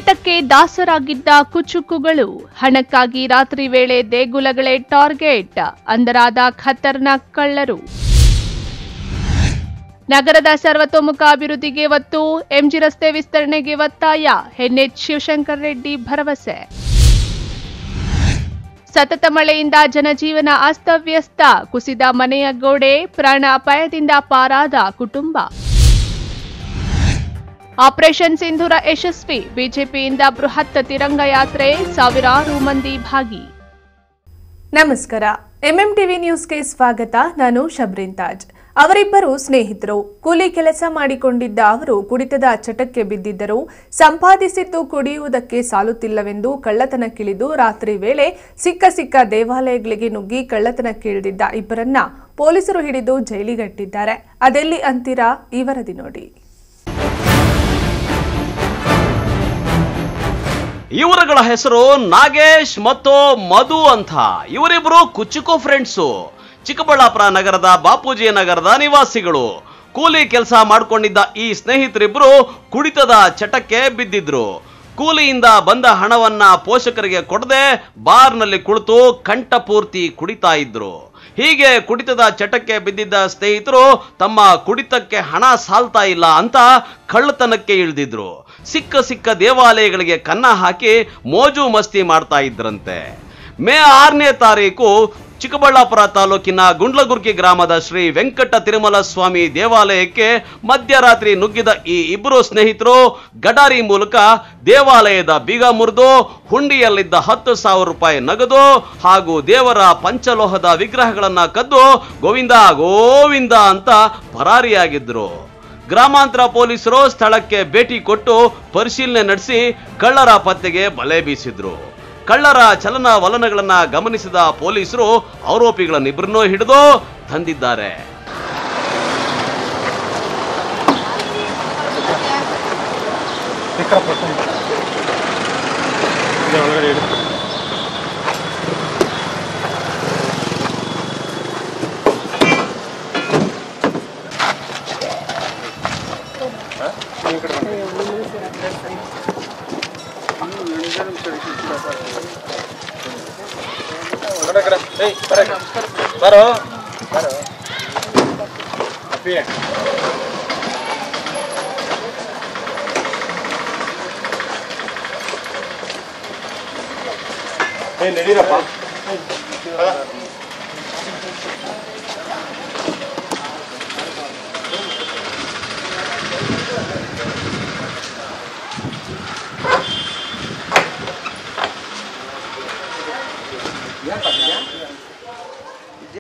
ಕುಡಿತಕ್ಕೆ ದಾಸರಾಗಿದ್ದ ಕುಚುಕುಗಳು, ಹಣಕ್ಕಾಗಿ ರಾತ್ರಿ ವೇಳೆ ದೇಗುಲಗಳೇ ಟಾರ್ಗೆಟ್, ಅಂದರಾದ ಖತರ್ನಾಕ್ ಕಳ್ಳರು. ನಗರದ ಸರ್ವತೋಮುಖ ಅಭಿವೃದ್ಧಿಗೆ ಒತ್ತು, ಎಂಜಿ ರಸ್ತೆ ವಿಸ್ತರಣೆಗೆ ಒತ್ತಾಯ, ಎನ್ಎಚ್ ಶಿವಶಂಕರ್ ರೆಡ್ಡಿ ಭರವಸೆ. ಸತತ ಮಳೆಯಿಂದ ಜನಜೀವನ ಅಸ್ತವ್ಯಸ್ತ, ಕುಸಿದ ಮನೆಯ ಗೋಡೆ, ಪ್ರಾಣ ಅಪಾಯದಿಂದ ಪಾರಾದ ಕುಟುಂಬ. ಆಪರೇಷನ್ ಸಿಂಧೂರ ಯಶಸ್ವಿ, ಬಿಜೆಪಿಯಿಂದ ಬೃಹತ್ ತಿರಂಗ ಯಾತ್ರೆ, ಸಾವಿರಾರು ಮಂದಿ ಭಾಗಿ. ನಮಸ್ಕಾರ, ಎಂಎಂಟಿವಿ ನ್ಯೂಸ್ಗೆ ಸ್ವಾಗತ. ನಾನು ಶಬ್ರಿನ್ ತಾಜ್. ಅವರಿಬ್ಬರು ಸ್ನೇಹಿತರು. ಕೂಲಿ ಕೆಲಸ ಮಾಡಿಕೊಂಡಿದ್ದ ಅವರು ಕುಡಿತದ ಚಟಕ್ಕೆ ಬಿದ್ದಿದ್ದರು. ಸಂಪಾದಿಸಿದ್ದು ಕುಡಿಯುವುದಕ್ಕೆ ಸಾಲುತ್ತಿಲ್ಲವೆಂದು ಕಳ್ಳತನಕ್ಕಿಳಿದು ರಾತ್ರಿ ವೇಳೆ ಸಿಕ್ಕ ದೇವಾಲಯಗಳಿಗೆ ನುಗ್ಗಿ ಕಳ್ಳತನಕ್ಕಿಳಿದಿದ್ದ ಇಬ್ಬರನ್ನ ಪೊಲೀಸರು ಹಿಡಿದು ಜೈಲಿಗಟ್ಟಿದ್ದಾರೆ. ಅದೆಲ್ಲಿ ಅಂತೀರಾ? ಈ ವರದಿ ನೋಡಿ. ಇವರುಗಳ ಹೆಸರು ನಾಗೇಶ್ ಮತ್ತು ಮಧು ಅಂತ. ಇವರಿಬ್ರು ಕುಚುಕು ಫ್ರೆಂಡ್ಸು. ಚಿಕ್ಕಬಳ್ಳಾಪುರ ನಗರದ ಬಾಪೂಜಿ ನಗರದ ನಿವಾಸಿಗಳು. ಕೂಲಿ ಕೆಲಸ ಮಾಡ್ಕೊಂಡಿದ್ದ ಈ ಸ್ನೇಹಿತರಿಬ್ರು ಕುಡಿತದ ಚಟಕ್ಕೆ ಬಿದ್ದಿದ್ರು. ಕೂಲಿಯಿಂದ ಬಂದ ಹಣವನ್ನ ಪೋಷಕರಿಗೆ ಕೊಡದೆ ಬಾರ್ನಲ್ಲಿ ಕುಳಿತು ಕಂಠಪೂರ್ತಿ ಕುಡಿತಾ ಇದ್ರು. ಹೀಗೆ ಕುಡಿತದ ಚಟಕ್ಕೆ ಬಿದ್ದಿದ್ದ ಸ್ನೇಹಿತರು ತಮ್ಮ ಕುಡಿತಕ್ಕೆ ಹಣ ಸಾಲ್ತಾ ಇಲ್ಲ ಅಂತ ಕಳ್ಳತನಕ್ಕೆ ಇಳಿದಿದ್ರು. ಸಿಕ್ಕ ದೇವಾಲಯಗಳಿಗೆ ಕನ್ನ ಹಾಕಿ ಮೋಜು ಮಸ್ತಿ ಮಾಡ್ತಾ ಇದ್ರಂತೆ. ಮೇ 6ನೇ ತಾರೀಕು ಚಿಕ್ಕಬಳ್ಳಾಪುರ ತಾಲೂಕಿನ ಗುಂಡ್ಲಗುರ್ಕಿ ಗ್ರಾಮದ ಶ್ರೀ ವೆಂಕಟ ತಿರುಮಲ ಸ್ವಾಮಿ ದೇವಾಲಯಕ್ಕೆ ಮಧ್ಯರಾತ್ರಿ ನುಗ್ಗಿದ ಈ ಇಬ್ಬರು ಸ್ನೇಹಿತರು ಗಡಾರಿ ಮೂಲಕ ದೇವಾಲಯದ ಬೀಗ ಮುರಿದು ಹುಂಡಿಯಲ್ಲಿದ್ದ 10,000 ರೂಪಾಯಿ ನಗದು ಹಾಗೂ ದೇವರ ಪಂಚಲೋಹದ ವಿಗ್ರಹಗಳನ್ನ ಕದ್ದು ಗೋವಿಂದ ಗೋವಿಂದ ಅಂತ ಪರಾರಿಯಾಗಿದ್ರು. ಗ್ರಾಮಾಂತರ ಪೊಲೀಸರು ಸ್ಥಳಕ್ಕೆ ಭೇಟಿ ಕೊಟ್ಟು ಪರಿಶೀಲನೆ ನಡೆಸಿ ಕಳ್ಳರ ಪತ್ತೆಗೆ ಬಲೆ ಬೀಸಿದ್ರು. ಕಳ್ಳರ ಚಲನವಲನಗಳನ್ನ ಗಮನಿಸಿದ ಪೊಲೀಸರು ಆರೋಪಿಗಳನ್ನಿಬ್ಬರನ್ನೂ ಹಿಡಿದು ತಂದಿದ್ದಾರೆ.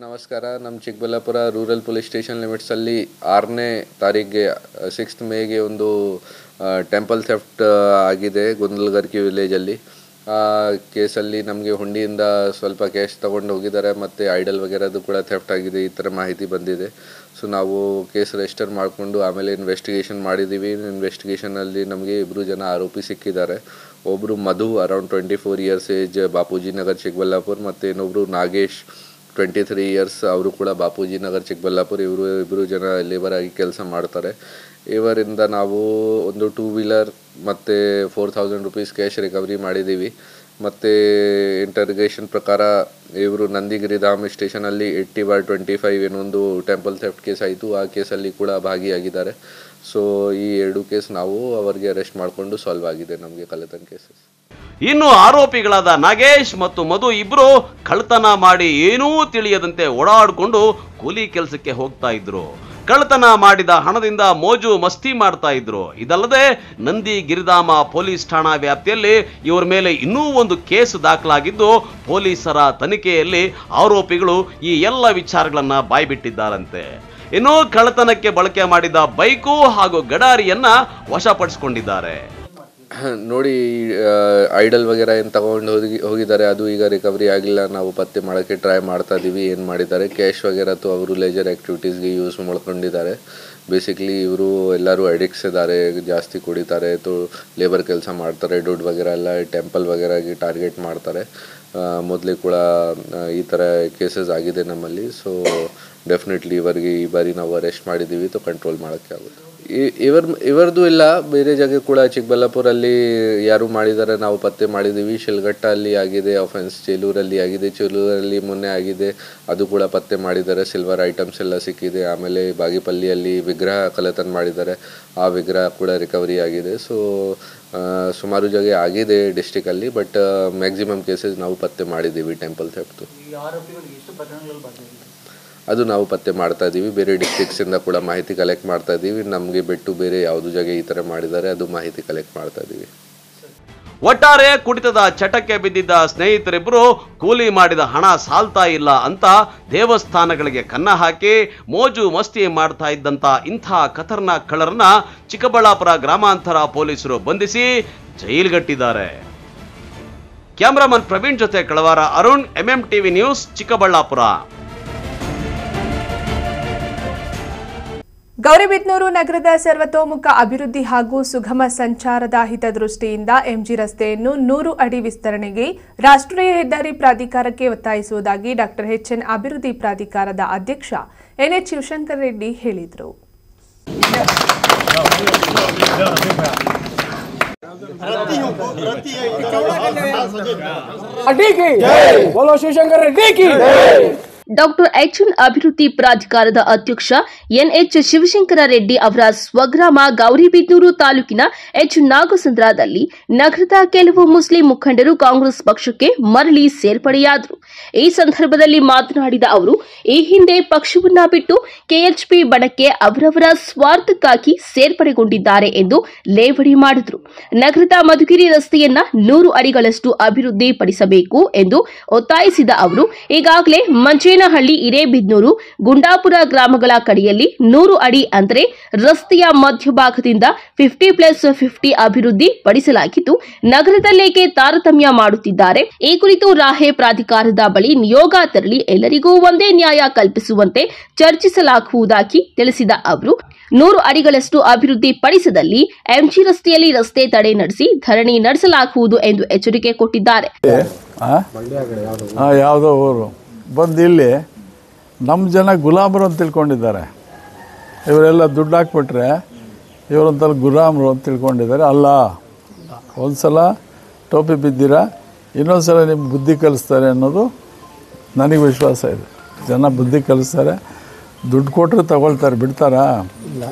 ನಮಸ್ಕಾರ. ನಮ್ಮ ಚಿಕ್ಕಬಳ್ಳಾಪುರ ರೂರಲ್ ಪೊಲೀಸ್ ಸ್ಟೇಷನ್ ಲಿಮಿಟ್ಸಲ್ಲಿ 6ನೇ ತಾರೀಕಿಗೆ 6th ಮೇಗೆ ಒಂದು ಟೆಂಪಲ್ ಥೆಫ್ಟ್ ಆಗಿದೆ ಗುಂಡ್ಲಗರ್ಕಿ ವಿಲೇಜಲ್ಲಿ. ಆ ಕೇಸಲ್ಲಿ ನಮಗೆ ಹುಂಡಿಯಿಂದ ಸ್ವಲ್ಪ ಕ್ಯಾಶ್ ತೊಗೊಂಡು ಹೋಗಿದ್ದಾರೆ ಮತ್ತು ಐಡಲ್ ವಗೇರದು ಕೂಡ ಥೆಫ್ಟ್ ಆಗಿದೆ, ಈ ಥರ ಮಾಹಿತಿ ಬಂದಿದೆ. ಸೊ ನಾವು ಕೇಸ್ ರಿಜಿಸ್ಟರ್ ಮಾಡಿಕೊಂಡು ಆಮೇಲೆ ಇನ್ವೆಸ್ಟಿಗೇಷನ್ ಮಾಡಿದ್ದೀವಿ. ಇನ್ವೆಸ್ಟಿಗೇಷನಲ್ಲಿ ನಮಗೆ 2 ಜನ ಆರೋಪಿ ಸಿಕ್ಕಿದ್ದಾರೆ. ಒಬ್ಬರು Madhu around 24 years age, Bapuji Nagar Chikkaballapur, ಮತ್ತು ಇನ್ನೊಬ್ಬರು ನಾಗೇಶ್ 23 ಇಯರ್ಸ್, ಅವರು ಕೂಡ ಬಾಪೂಜಿ ನಗರ್ ಚಿಕ್ಕಬಳ್ಳಾಪುರ. ಇಬ್ಬರು ಜನ ಲೇಬರ್ ಆಗಿ ಕೆಲಸ ಮಾಡ್ತಾರೆ. ಇವರಿಂದ ನಾವು ಒಂದು 2 ವೀಲರ್ ಮತ್ತು 4,000 ರೂಪೀಸ್ ಕ್ಯಾಶ್ ರಿಕವರಿ ಮಾಡಿದ್ದೀವಿ. ಮತ್ತು ಇಂಟರ್ಗೇಷನ್ ಪ್ರಕಾರ ಇವರು ನಂದಿಗಿರಿಧಾಮ್ ಸ್ಟೇಷನಲ್ಲಿ 80/25 ಏನೊಂದು ಟೆಂಪಲ್ ಥೆಫ್ಟ್ ಕೇಸ್ ಆಯಿತು, ಆ ಕೇಸಲ್ಲಿ ಕೂಡ ಭಾಗಿಯಾಗಿದ್ದಾರೆ. ಸೊ ಈ 2 ಕೇಸ್ ನಾವು ಅವರಿಗೆ ಅರೆಸ್ಟ್ ಮಾಡಿಕೊಂಡು ಸಾಲ್ವ್ ಆಗಿದೆ ನಮಗೆ ಕಳ್ಳತನ ಕೇಸಸ್. ಇನ್ನು ಆರೋಪಿಗಳಾದ ನಾಗೇಶ್ ಮತ್ತು ಮಧು ಇಬ್ರು ಕಳ್ಳತನ ಮಾಡಿ ಏನೂ ತಿಳಿಯದಂತೆ ಓಡಾಡಿಕೊಂಡು ಕೂಲಿ ಕೆಲಸಕ್ಕೆ ಹೋಗ್ತಾ ಇದ್ರು. ಕಳ್ಳತನ ಮಾಡಿದ ಹಣದಿಂದ ಮೋಜು ಮಸ್ತಿ ಮಾಡ್ತಾ ಇದ್ರು. ಇದಲ್ಲದೆ ನಂದಿ ಗಿರಿಧಾಮ ಪೊಲೀಸ್ ಠಾಣಾ ವ್ಯಾಪ್ತಿಯಲ್ಲಿ ಇವರ ಮೇಲೆ ಇನ್ನೂ ಒಂದು ಕೇಸ್ ದಾಖಲಾಗಿದ್ದು, ಪೊಲೀಸರ ತನಿಖೆಯಲ್ಲಿ ಆರೋಪಿಗಳು ಈ ಎಲ್ಲ ವಿಚಾರಗಳನ್ನ ಬಾಯ್ಬಿಟ್ಟಿದ್ದಾರಂತೆ. ಇನ್ನು ಕಳ್ಳತನಕ್ಕೆ ಬಳಕೆ ಮಾಡಿದ ಬೈಕು ಹಾಗೂ ಗಡಾರಿಯನ್ನ ವಶಪಡಿಸಿಕೊಂಡಿದ್ದಾರೆ. ನೋಡಿ, ಐಡಲ್ ವಗೇರಾ ಏನು ತಗೊಂಡು ಹೋಗಿದ್ದಾರೆ, ಅದು ಈಗ ರಿಕವರಿ ಆಗಿಲ್ಲ. ನಾವು ಪತ್ತೆ ಮಾಡೋಕ್ಕೆ ಟ್ರೈ ಮಾಡ್ತಾ ಇದ್ದೀವಿ ಏನು ಮಾಡಿದ್ದಾರೆ. ಕ್ಯಾಶ್ ವಗೇರಾ ಅವರು ಲೇಜರ್ ಆ್ಯಕ್ಟಿವಿಟೀಸ್ಗೆ ಯೂಸ್ ಮಾಡ್ಕೊಂಡಿದ್ದಾರೆ. ಬೇಸಿಕ್ಲಿ ಇವರು ಎಲ್ಲರೂ ಅಡಿಕ್ಟ್ಸ್ ಇದ್ದಾರೆ, ಜಾಸ್ತಿ ಕುಡಿತಾರೆ, ಲೇಬರ್ ಕೆಲಸ ಮಾಡ್ತಾರೆ, ದುಡ್ಡು ವಗೇರಾ ಎಲ್ಲ ಟೆಂಪಲ್ ವಗೇರಾಗಿ ಟಾರ್ಗೆಟ್ ಮಾಡ್ತಾರೆ. ಮೊದಲೇ ಕೂಡ ಈ ಥರ ಕೇಸಸ್ ಆಗಿದೆ ನಮ್ಮಲ್ಲಿ. ಸೊ ಡೆಫಿನೆಟ್ಲಿ ಇವರಿಗೆ ಈ ಬಾರಿ ನಾವು ಅರೆಸ್ಟ್ ಮಾಡಿದ್ದೀವಿ, ಕಂಟ್ರೋಲ್ ಮಾಡೋಕ್ಕೆ ಆಗುತ್ತೆ. ಇವರದು ಇಲ್ಲ, ಬೇರೆ ಜಾಗ ಕೂಡ ಚಿಕ್ಕಬಳ್ಳಾಪುರಲ್ಲಿ ಯಾರು ಮಾಡಿದ್ದಾರೆ ನಾವು ಪತ್ತೆ ಮಾಡಿದ್ದೀವಿ. ಶಿಲ್ಘಟ್ಟ ಅಲ್ಲಿ ಆಗಿದೆ ಆಫೆನ್ಸ್, ಚೇಲೂರಲ್ಲಿ ಆಗಿದೆ, ಚೇಲೂರಲ್ಲಿ ಮೊನ್ನೆ ಆಗಿದೆ, ಅದು ಕೂಡ ಪತ್ತೆ ಮಾಡಿದ್ದಾರೆ. ಸಿಲ್ವರ್ ಐಟಮ್ಸ್ ಎಲ್ಲ ಸಿಕ್ಕಿದೆ. ಆಮೇಲೆ ಬಾಗೇಪಲ್ಲಿಯಲ್ಲಿ ವಿಗ್ರಹ ಕಳ್ಳತನ ಮಾಡಿದ್ದಾರೆ, ಆ ವಿಗ್ರಹ ಕೂಡ ರಿಕವರಿ ಆಗಿದೆ. ಸೊ ಸುಮಾರು ಜಾಗ ಆಗಿದೆ ಡಿಸ್ಟಿಕಲ್ಲಿ, ಬಟ್ ಮ್ಯಾಕ್ಸಿಮಮ್ ಕೇಸಸ್ ನಾವು ಪತ್ತೆ ಮಾಡಿದ್ದೀವಿ ಟೆಂಪಲ್ ಥೆಫ್ಟ್ದು. ಅದು ನಾವು ಪತ್ತೆ ಮಾಡ್ತಾ ಇದ್ದೀವಿ. ಬೇರೆ ಡಿಸ್ಟ್ರಿಕ್ಟ್ಸಿಂದ ಕೂಡ ಮಾಹಿತಿ ಕಲೆಕ್ಟ್ ಮಾಡ್ತಾ ಇದ್ದೀವಿ. ನಮಗೆ ಬಿಟ್ಟು ಬೇರೆ ಯಾವುದು ಜಾಗ ಈ ಥರ ಮಾಡಿದ್ದಾರೆ ಅದು ಮಾಹಿತಿ ಕಲೆಕ್ಟ್ ಮಾಡ್ತಾ ಇದ್ದೀವಿ. ಒಟ್ಟಾರೆ ಕುಡಿತದ ಚಟಕ್ಕೆ ಬಿದ್ದಿದ್ದ ಸ್ನೇಹಿತರಿಬ್ಬರು ಕೂಲಿ ಮಾಡಿದ ಹಣ ಸಾಲ್ತಾ ಇಲ್ಲ ಅಂತ ದೇವಸ್ಥಾನಗಳಿಗೆ ಕನ್ನ ಹಾಕಿ ಮೋಜು ಮಸ್ತಿ ಮಾಡ್ತಾ ಇದ್ದಂತ ಇಂಥ ಖತರ್ನಾಕ್ ಕಳ್ಳರನ್ನ ಚಿಕ್ಕಬಳ್ಳಾಪುರ ಗ್ರಾಮಾಂತರ ಪೊಲೀಸರು ಬಂಧಿಸಿ ಜೈಲ್ಗಟ್ಟಿದ್ದಾರೆ. ಕ್ಯಾಮರಾಮನ್ ಪ್ರವೀಣ್ ಜೊತೆ ಕಳವಾರ ಅರುಣ್, MMTV ನ್ಯೂಸ್, ಚಿಕ್ಕಬಳ್ಳಾಪುರ. ಗೌರಿಬಿದನೂರು ನಗರದ ಸರ್ವತೋಮುಖ ಅಭಿವೃದ್ಧಿ ಹಾಗೂ ಸುಗಮ ಸಂಚಾರದ ಹಿತದೃಷ್ಟಿಯಿಂದ ಎಂಜಿ ರಸ್ತೆಯನ್ನು 100 ಅಡಿ ವಿಸ್ತರಣೆಗೆ ರಾಷ್ಟ್ರೀಯ ಹೆದ್ದಾರಿ ಪ್ರಾಧಿಕಾರಕ್ಕೆ ಒತ್ತಾಯಿಸುವುದಾಗಿ ಡಾ HN ಅಭಿವೃದ್ಧಿ ಪ್ರಾಧಿಕಾರದ ಅಧ್ಯಕ್ಷ NH ಶಿವಶಂಕರ ರೆಡ್ಡಿ ಹೇಳಿದರು. ಡಾಕ್ಟರ್ HN ಅಭಿವೃದ್ಧಿ ಪ್ರಾಧಿಕಾರದ ಅಧ್ಯಕ್ಷ NH ಶಿವಶಂಕರ ರೆಡ್ಡಿ ಅವರ ಸ್ವಗ್ರಾಮ ಗೌರಿಬಿದನೂರು ತಾಲೂಕಿನ H ನಾಗಸಂದ್ರದಲ್ಲಿ ನಗರದ ಕೆಲವು ಮುಸ್ಲಿಂ ಮುಖಂಡರು ಕಾಂಗ್ರೆಸ್ ಪಕ್ಷಕ್ಕೆ ಮರಳಿ ಸೇರ್ಪಡೆಯಾದರು. ಈ ಸಂದರ್ಭದಲ್ಲಿ ಮಾತನಾಡಿದ ಅವರು, ಈ ಹಿಂದೆ ಪಕ್ಷವನ್ನ ಬಿಟ್ಟು KHP ಬಣಕ್ಕೆ ಅವರವರ ಸ್ವಾರ್ಥಕ್ಕಾಗಿ ಸೇರ್ಪಡೆಗೊಂಡಿದ್ದಾರೆ ಎಂದು ಲೇವಡಿ ಮಾಡಿದರು. ನಗರದ ಮಧುಗಿರಿ ರಸ್ತೆಯನ್ನ 100 ಅಡಿಗಳಷ್ಟು ಅಭಿವೃದ್ಧಿ ಪಡಿಸಬೇಕು ಎಂದು ಒತ್ತಾಯಿಸಿದ ಅವರು, ಈಗಾಗಲೇ ಮಂಚೇನಹಳ್ಳಿ, ಹಿರೇಬಿದನೂರು, ಗುಂಡಾಪುರ ಗ್ರಾಮಗಳ ಕಡೆಯಲ್ಲಿ 100 ಅಡಿ ಅಂದರೆ ರಸ್ತೆಯ ಮಧ್ಯಭಾಗದಿಂದ 50+50 ಅಭಿವೃದ್ಧಿ ಪಡಿಸಲಾಗಿದ್ದು, ನಗರದಲ್ಲೇಕೆ ತಾರತಮ್ಯ ಮಾಡುತ್ತಿದ್ದಾರೆ? ಈ ಕುರಿತು ರಾಹೆ ಪ್ರಾಧಿಕಾರದ ಬಳಿ ನಿಯೋಗ ತೆರಳಿ ಎಲ್ಲರಿಗೂ ಒಂದೇ ನ್ಯಾಯ ಕಲ್ಪಿಸುವಂತೆ ಚರ್ಚಿಸಲಾಗುವುದಾಗಿ ತಿಳಿಸಿದ ಅವರು, 100 ಅಡಿಗಳಷ್ಟು ಅಭಿವೃದ್ಧಿ ಪಡಿಸದಲ್ಲಿ MG ರಸ್ತೆಯಲ್ಲಿ ರಸ್ತೆ ತಡೆ ನಡೆಸಿ ಧರಣಿ ನಡೆಸಲಾಗುವುದು ಎಂದು ಎಚ್ಚರಿಕೆ ಕೊಟ್ಟಿದ್ದಾರೆ. ಯಾವುದೋ ಊರು ಬಂದು ಇಲ್ಲಿ ನಮ್ಮ ಜನ ಗುಲಾಮರು ಅಂತ ತಿಳ್ಕೊಂಡಿದ್ದಾರೆ. ಇವರೆಲ್ಲ ದುಡ್ಡು ಹಾಕ್ಬಿಟ್ರೆ ಇವರಂತ ಗುಲಾಮರು ಅಂತ ತಿಳ್ಕೊಂಡಿದ್ದಾರೆ. ಅಲ್ಲ, ಒಂದು ಸಲ ಟೋಪಿ ಬಿದ್ದೀರಾ, ಇನ್ನೊಂದು ಸಲ ನಿಮ್ಗೆ ಬುದ್ಧಿ ಕಲಿಸ್ತಾರೆ ಅನ್ನೋದು ನನಗೆ ವಿಶ್ವಾಸ ಇದೆ. ಜನ ಬುದ್ಧಿ ಕಲಿಸ್ತಾರೆ, ದುಡ್ಡು ಕೊಟ್ಟರೆ ತಗೊಳ್ತಾರೆ, ಬಿಡ್ತಾರಾ?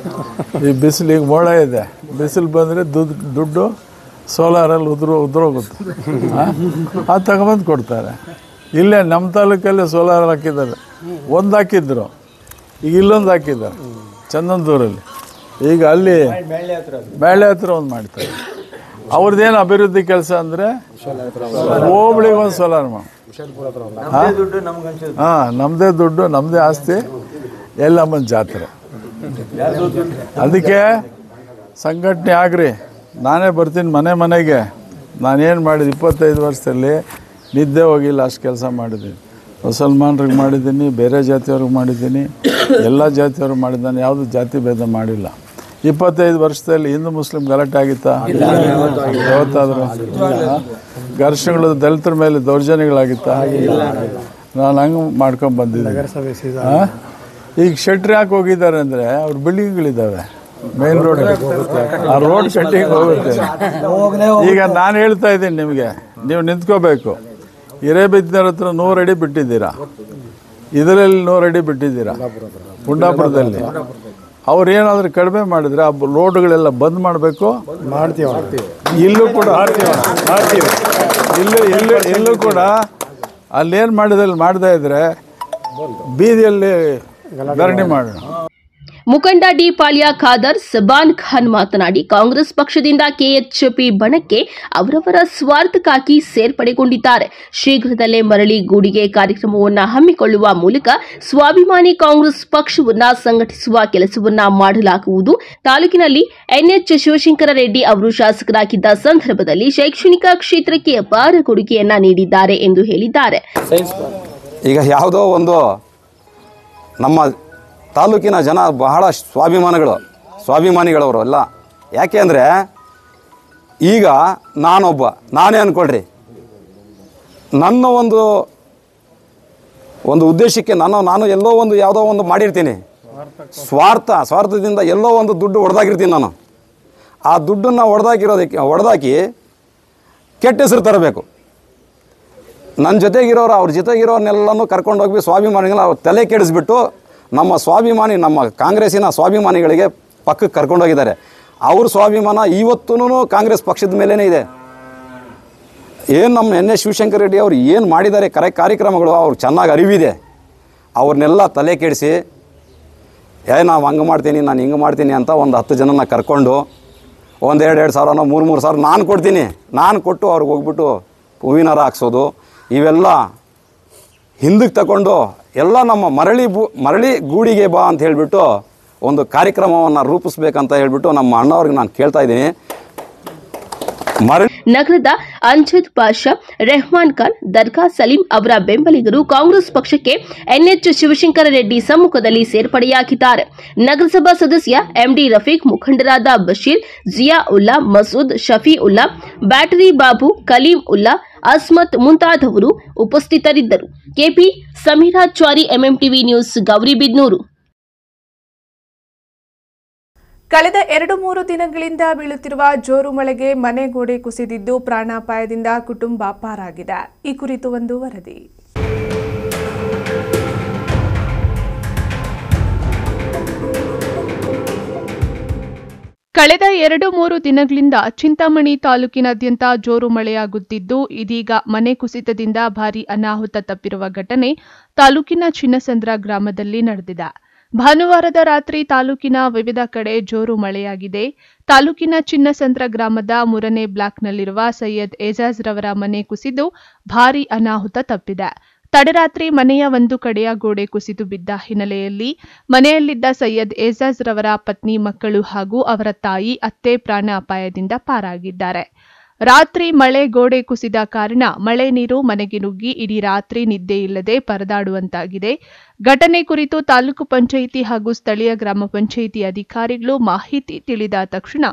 ಈ ಬಿಸಿಲು ಈಗ ಮೋಡ ಇದೆ, ಬಿಸಿಲು ಬಂದರೆ ದುಡ್ಡು ಸೋಲಾರಲ್ಲಿ ಉದುರೋಗುತ್ತೆ, ಅದು ತಗೊಬಂದು ಕೊಡ್ತಾರೆ. ಇಲ್ಲೇ ನಮ್ಮ ತಾಲೂಕಲ್ಲೇ ಸೋಲಾರ್ ಹಾಕಿದ್ದಾರೆ, ಒಂದು ಹಾಕಿದ್ರು, ಈಗ ಇಲ್ಲೊಂದು ಹಾಕಿದ್ದಾರೆ ಚಂದನದೂರಲ್ಲಿ, ಈಗ ಅಲ್ಲಿ ಮೇಳೆ ಹತ್ರ ಒಂದು ಮಾಡ್ತಾರೆ. ಅವ್ರದ್ದೇನು ಅಭಿವೃದ್ಧಿ ಕೆಲಸ ಅಂದರೆ ಹೋಬಳಿಗೆ ಒಂದು ಸೋಲಾರ್ ನಮ್ಮದೇ ದುಡ್ಡು, ನಮ್ಮದೇ ಆಸ್ತಿ, ಎಲ್ಲಮ್ಮನ ಜಾತ್ರೆ. ಅದಕ್ಕೆ ಸಂಘಟನೆ ಆಗ್ರಿ, ನಾನೇ ಬರ್ತೀನಿ ಮನೆಗೆ. ನಾನೇನು ಮಾಡಿದೆ 25 ವರ್ಷದಲ್ಲಿ ನಿದ್ದೆ ಹೋಗಿಲ್ಲ, ಅಷ್ಟು ಕೆಲಸ ಮಾಡಿದ್ದೀನಿ. ಮುಸಲ್ಮಾನ್ರಿಗೆ ಮಾಡಿದ್ದೀನಿ, ಬೇರೆ ಜಾತಿಯವ್ರಿಗೆ ಮಾಡಿದ್ದೀನಿ, ಎಲ್ಲ ಜಾತಿಯವ್ರಿಗೆ ಮಾಡಿದ್ದಾನೆ, ಯಾವುದು ಜಾತಿ ಭೇದ ಮಾಡಿಲ್ಲ. 25 ವರ್ಷದಲ್ಲಿ ಹಿಂದೂ ಮುಸ್ಲಿಂ ಗಲಾಟೆ ಆಗಿತ್ತಾ? ಯಾವತ್ತಾದರೂ ಘರ್ಷಣೆಗಳು ದಲಿತರ ಮೇಲೆ ದೌರ್ಜನ್ಯಗಳಾಗಿತ್ತಾ? ನಾನು ಹಂಗೆ ಮಾಡ್ಕೊಂಡು ಬಂದಿದ್ದೀನಿ. ಈಗ ಶೆಟ್ರ್ ಯಾಕೆ ಹೋಗಿದ್ದಾರೆ ಅಂದರೆ ಅವ್ರ ಬಿಲ್ಡಿಂಗ್ಗಳಿದ್ದಾವೆ ಮೇನ್ ರೋಡ್, ಆ ರೋಡ್ ಕಟ್ಟಿಗೆ ಹೋಗುತ್ತೆ. ಈಗ ನಾನು ಹೇಳ್ತಾ ಇದ್ದೀನಿ ನಿಮಗೆ, ನೀವು ನಿಂತ್ಕೋಬೇಕು. ಹಿರೇಬಿದನೂರು ಹತ್ರ 100 ಅಡಿ ಬಿಟ್ಟಿದ್ದೀರಾ, ಇದರಲ್ಲಿ 100 ಅಡಿ ಬಿಟ್ಟಿದ್ದೀರಾ ಗುಂಡಾಪುರದಲ್ಲಿ. ಅವ್ರು ಏನಾದರೂ ಕಡಿಮೆ ಮಾಡಿದ್ರೆ ಆ ರೋಡ್ಗಳೆಲ್ಲ ಬಂದ್ ಮಾಡಬೇಕು. ಇಲ್ಲೂ ಕೂಡ ಇಲ್ಲೂ ಕೂಡ ಅಲ್ಲೇನು ಮಾಡಿದಲ್ಲಿ ಮಾಡದೇ ಇದ್ರೆ ಬೀದಿಯಲ್ಲಿ ಧರಣಿ ಮಾಡೋಣ. ಮುಖಂಡ ಡಿ ಪಾಳ್ಯ ಖಾದರ್ ಸಬಾನ್ ಖಾನ್ ಮಾತನಾಡಿ, ಕಾಂಗ್ರೆಸ್ ಪಕ್ಷದಿಂದ KHP ಬಣಕ್ಕೆ ಅವರವರ ಸ್ವಾರ್ಥಕ್ಕಾಗಿ ಸೇರ್ಪಡೆಗೊಂಡಿದ್ದಾರೆ. ಶೀಘ್ರದಲ್ಲೇ ಮರಳಿ ಗೂಡಿಗೆ ಕಾರ್ಯಕ್ರಮವನ್ನು ಹಮ್ಮಿಕೊಳ್ಳುವ ಮೂಲಕ ಸ್ವಾಭಿಮಾನಿ ಕಾಂಗ್ರೆಸ್ ಪಕ್ಷವನ್ನು ಸಂಘಟಿಸುವ ಕೆಲಸವನ್ನ ಮಾಡಲಾಗುವುದು. ತಾಲೂಕಿನಲ್ಲಿ NH ಶಿವಶಂಕರ ರೆಡ್ಡಿ ಅವರು ಶಾಸಕರಾಗಿದ್ದ ಸಂದರ್ಭದಲ್ಲಿ ಶೈಕ್ಷಣಿಕ ಕ್ಷೇತ್ರಕ್ಕೆ ಅಪಾರ ಕೊಡುಗೆಯನ್ನ ನೀಡಿದ್ದಾರೆ ಎಂದು ಹೇಳಿದ್ದಾರೆ. ಈಗ ಯಾವುದೋ ಒಂದು ನಮ್ಮ ತಾಲೂಕಿನ ಜನ ಬಹಳ ಸ್ವಾಭಿಮಾನಿಗಳವರು ಎಲ್ಲ. ಯಾಕೆ ಅಂದರೆ ಈಗ ನಾನೇ ಅಂದ್ಕೊಳ್ರಿ, ನನ್ನ ಒಂದು ಉದ್ದೇಶಕ್ಕೆ ನಾನು ಎಲ್ಲೋ ಒಂದು ಯಾವುದೋ ಒಂದು ಮಾಡಿರ್ತೀನಿ, ಸ್ವಾರ್ಥದಿಂದ ಎಲ್ಲೋ ಒಂದು ದುಡ್ಡು ಹೊಡೆದಾಕಿರ್ತೀನಿ ನಾನು. ಆ ದುಡ್ಡನ್ನು ಹೊಡೆದಾಕಿ ಕೆಟ್ಟ ಹೆಸರು ತರಬೇಕು. ನನ್ನ ಜೊತೆಗಿರೋರು ಅವ್ರ ಜೊತೆಗಿರೋರ್ನೆಲ್ಲನೂ ಕರ್ಕೊಂಡೋಗಿ ಸ್ವಾಭಿಮಾನಿಗಳನ್ನ ಅವ್ರ ತಲೆ ಕೆಡಿಸ್ಬಿಟ್ಟು ನಮ್ಮ ಕಾಂಗ್ರೆಸ್ಸಿನ ಸ್ವಾಭಿಮಾನಿಗಳಿಗೆ ಪಕ್ಕಕ್ಕೆ ಕರ್ಕೊಂಡೋಗಿದ್ದಾರೆ. ಅವ್ರ ಸ್ವಾಭಿಮಾನ ಇವತ್ತೂ ಕಾಂಗ್ರೆಸ್ ಪಕ್ಷದ ಮೇಲೇ ಇದೆ. ಏನು ನಮ್ಮ ಎನ್ ಎಸ್ ಶಿವಶಂಕರ್ ರೆಡ್ಡಿ ಅವರು ಏನು ಮಾಡಿದ್ದಾರೆ ಕಾರ್ಯಕ್ರಮಗಳು ಅವ್ರು ಚೆನ್ನಾಗಿ ಅರಿವಿದೆ. ಅವ್ರನ್ನೆಲ್ಲ ತಲೆ ಕೆಡಿಸಿ ನಾವು ಹಂಗೆ ಮಾಡ್ತೀನಿ ನಾನು ಹಿಂಗೆ ಮಾಡ್ತೀನಿ ಅಂತ ಒಂದು 10 ಜನನ ಕರ್ಕೊಂಡು ಒಂದು 2 ಸಾವಿರನೋ 3 ಸಾವಿರ ನಾನು ಕೊಟ್ಟು ಅವ್ರಿಗೆ ಹೋಗ್ಬಿಟ್ಟು ಹೂವಿನಾರ ಹಾಕ್ಸೋದು ಇವೆಲ್ಲ ಹಿಂದಕ್ಕೆ ತಗೊಂಡು ಎಲ್ಲ ನಮ್ಮ ಮರಳಿ ಗೂಡಿಗೆ ಬಾ ಅಂತ ಹೇಳಿಬಿಟ್ಟು ಒಂದು ಕಾರ್ಯಕ್ರಮವನ್ನು ರೂಪಿಸ್ಬೇಕಂತ ಹೇಳಿಬಿಟ್ಟು ನಮ್ಮ ಅಣ್ಣವ್ರಿಗೆ ನಾನು ಕೇಳ್ತಾ ಇದ್ದೀನಿ. ನಗರದ ಅಂಜದ್ ಪಾಷಾ, ರೆಹಮಾನ್ ಖಾನ್, ದರ್ಗಾ ಸಲೀಂ ಅವರ ಬೆಂಬಲಿಗರು ಕಾಂಗ್ರೆಸ್ ಪಕ್ಷಕ್ಕೆ ಎನ್ಎಚ್ ಶಿವಶಂಕರ ರೆಡ್ಡಿ ಸಮ್ಮುಖದಲ್ಲಿ ಸೇರ್ಪಡೆಯಾಗಿದ್ದಾರೆ. ನಗರಸಭಾ ಸದಸ್ಯ ಎಂಡಿ ರಫೀಕ್, ಮುಖಂಡರಾದ ಬಶೀರ್, ಜಿಯಾ ಉಲ್ಲಾ, ಮಸೂದ್, ಶಫಿ ಉಲ್ಲಾ, ಬ್ಯಾಟರಿ ಬಾಬು, ಕಲೀಂ ಉಲ್ಲಾ, ಅಸ್ಮತ್ ಮುಂತಾದವರು ಉಪಸ್ಥಿತರಿದ್ದರು. KP Samirachari, MMTV news, Gauribidanur. ಕಳೆದ 2-3 ದಿನಗಳಿಂದ ಬೀಳುತ್ತಿರುವ ಜೋರು ಮಳೆಗೆ ಮನೆ ಗೋಡೆ ಕುಸಿದಿದ್ದು ಪ್ರಾಣಾಪಾಯದಿಂದ ಕುಟುಂಬ ಪಾರಾಗಿದೆ. ಈ ಕುರಿತು ಒಂದು ವರದಿ. ಕಳೆದ 2-3 ದಿನಗಳಿಂದ ಚಿಂತಾಮಣಿ ತಾಲೂಕಿನಾದ್ಯಂತ ಜೋರು ಮಳೆಯಾಗುತ್ತಿದ್ದು, ಇದೀಗ ಮನೆ ಕುಸಿತದಿಂದ ಭಾರೀ ಅನಾಹುತ ತಪ್ಪಿರುವ ಘಟನೆ ತಾಲೂಕಿನ ಚಿನ್ನಸಂದ್ರ ಗ್ರಾಮದಲ್ಲಿ ನಡೆದಿದೆ. ಭಾನುವಾರದ ರಾತ್ರಿ ತಾಲೂಕಿನ ವಿವಿಧ ಕಡೆ ಜೋರು ಮಳೆಯಾಗಿದೆ. ತಾಲೂಕಿನ ಚಿನ್ನಸಂದ್ರ ಗ್ರಾಮದ 3ನೇ ಬ್ಲಾಕ್ನಲ್ಲಿರುವ ಸೈಯದ್ ಏಜಾಜ್ ರವರ ಮನೆ ಕುಸಿದು ಭಾರೀ ಅನಾಹುತ ತಪ್ಪಿದೆ. ತಡರಾತ್ರಿ ಮನೆಯ ಒಂದು ಕಡೆಯ ಗೋಡೆ ಕುಸಿದು ಬಿದ್ದ ಹಿನ್ನೆಲೆಯಲ್ಲಿ ಮನೆಯಲ್ಲಿದ್ದ ಸೈಯದ್ ಏಜಾಜ್ ರವರ ಪತ್ನಿ, ಮಕ್ಕಳು ಹಾಗೂ ಅವರ ತಾಯಿ, ಅತ್ತೆ ಪ್ರಾಣಾಪಾಯದಿಂದ ಪಾರಾಗಿದ್ದಾರೆ. ರಾತ್ರಿ ಮಳೆ ಗೋಡೆ ಕುಸಿದ ಕಾರಣ ಮಳೆ ನೀರು ಮನೆಗೆ ನುಗ್ಗಿ ಇಡೀ ರಾತ್ರಿ ನಿದ್ದೆ ಇಲ್ಲದೆ ಪರದಾಡುವಂತಾಗಿದೆ. ಘಟನೆ ಕುರಿತು ತಾಲೂಕು ಪಂಚಾಯಿತಿ ಹಾಗೂ ಸ್ಥಳೀಯ ಗ್ರಾಮ ಪಂಚಾಯಿತಿ ಅಧಿಕಾರಿಗಳು ಮಾಹಿತಿ ತಿಳಿದ ತಕ್ಷಣ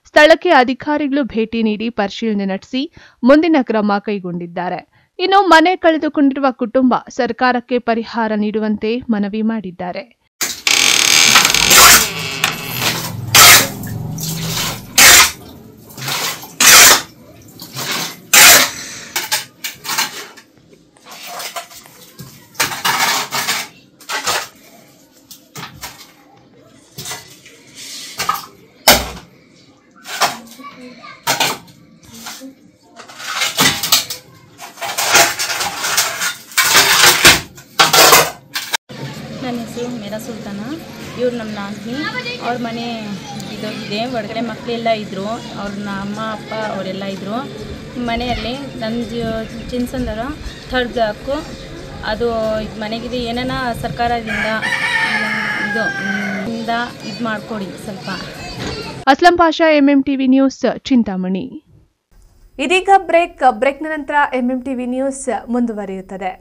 ಸ್ಥಳಕ್ಕೆ ಅಧಿಕಾರಿಗಳು ಭೇಟಿ ನೀಡಿ ಪರಿಶೀಲನೆ ನಡೆಸಿ ಮುಂದಿನ ಕ್ರಮ ಕೈಗೊಂಡಿದ್ದಾರೆ. ಇನ್ನು ಮನೆ ಕಳೆದುಕೊಂಡಿರುವ ಕುಟುಂಬ ಸರ್ಕಾರಕ್ಕೆ ಪರಿಹಾರ ನೀಡುವಂತೆ ಮನವಿ ಮಾಡಿದ್ದಾರೆ. ನನ್ನ ಹೆಸರು ಮೇರಾ ಸುಲ್ತಾನ. ಇವ್ರು ನಮ್ಮ ನಾದಿನಿ. ಅವ್ರ ಮನೆ ಇದೋಗಿದೆ. ಒಳಗಡೆ ಮಕ್ಕಳೆಲ್ಲ ಇದ್ದರು. ಅವ್ರನ್ನ ಅಮ್ಮ ಅಪ್ಪ ಅವರೆಲ್ಲ ಇದ್ದರು ಮನೆಯಲ್ಲಿ. ನನ್ನ ಚಿನ್ನಸಂದ್ರ 3rd ಬ್ಲಾಕು. ಅದು ಮನೆಗಿದೆ. ಏನಾನ ಸರ್ಕಾರದಿಂದ ಇದು ಮಾಡಿಕೊಡಿ ಸ್ವಲ್ಪ. Aslam Pasha, MMTV news, Chintamani. ಇದೀಗ ಬ್ರೇಕ್ನ ನಂತರ ಎಂಎಂಟಿವಿ ನ್ಯೂಸ್ ಮುಂದುವರಿಯುತ್ತದೆ.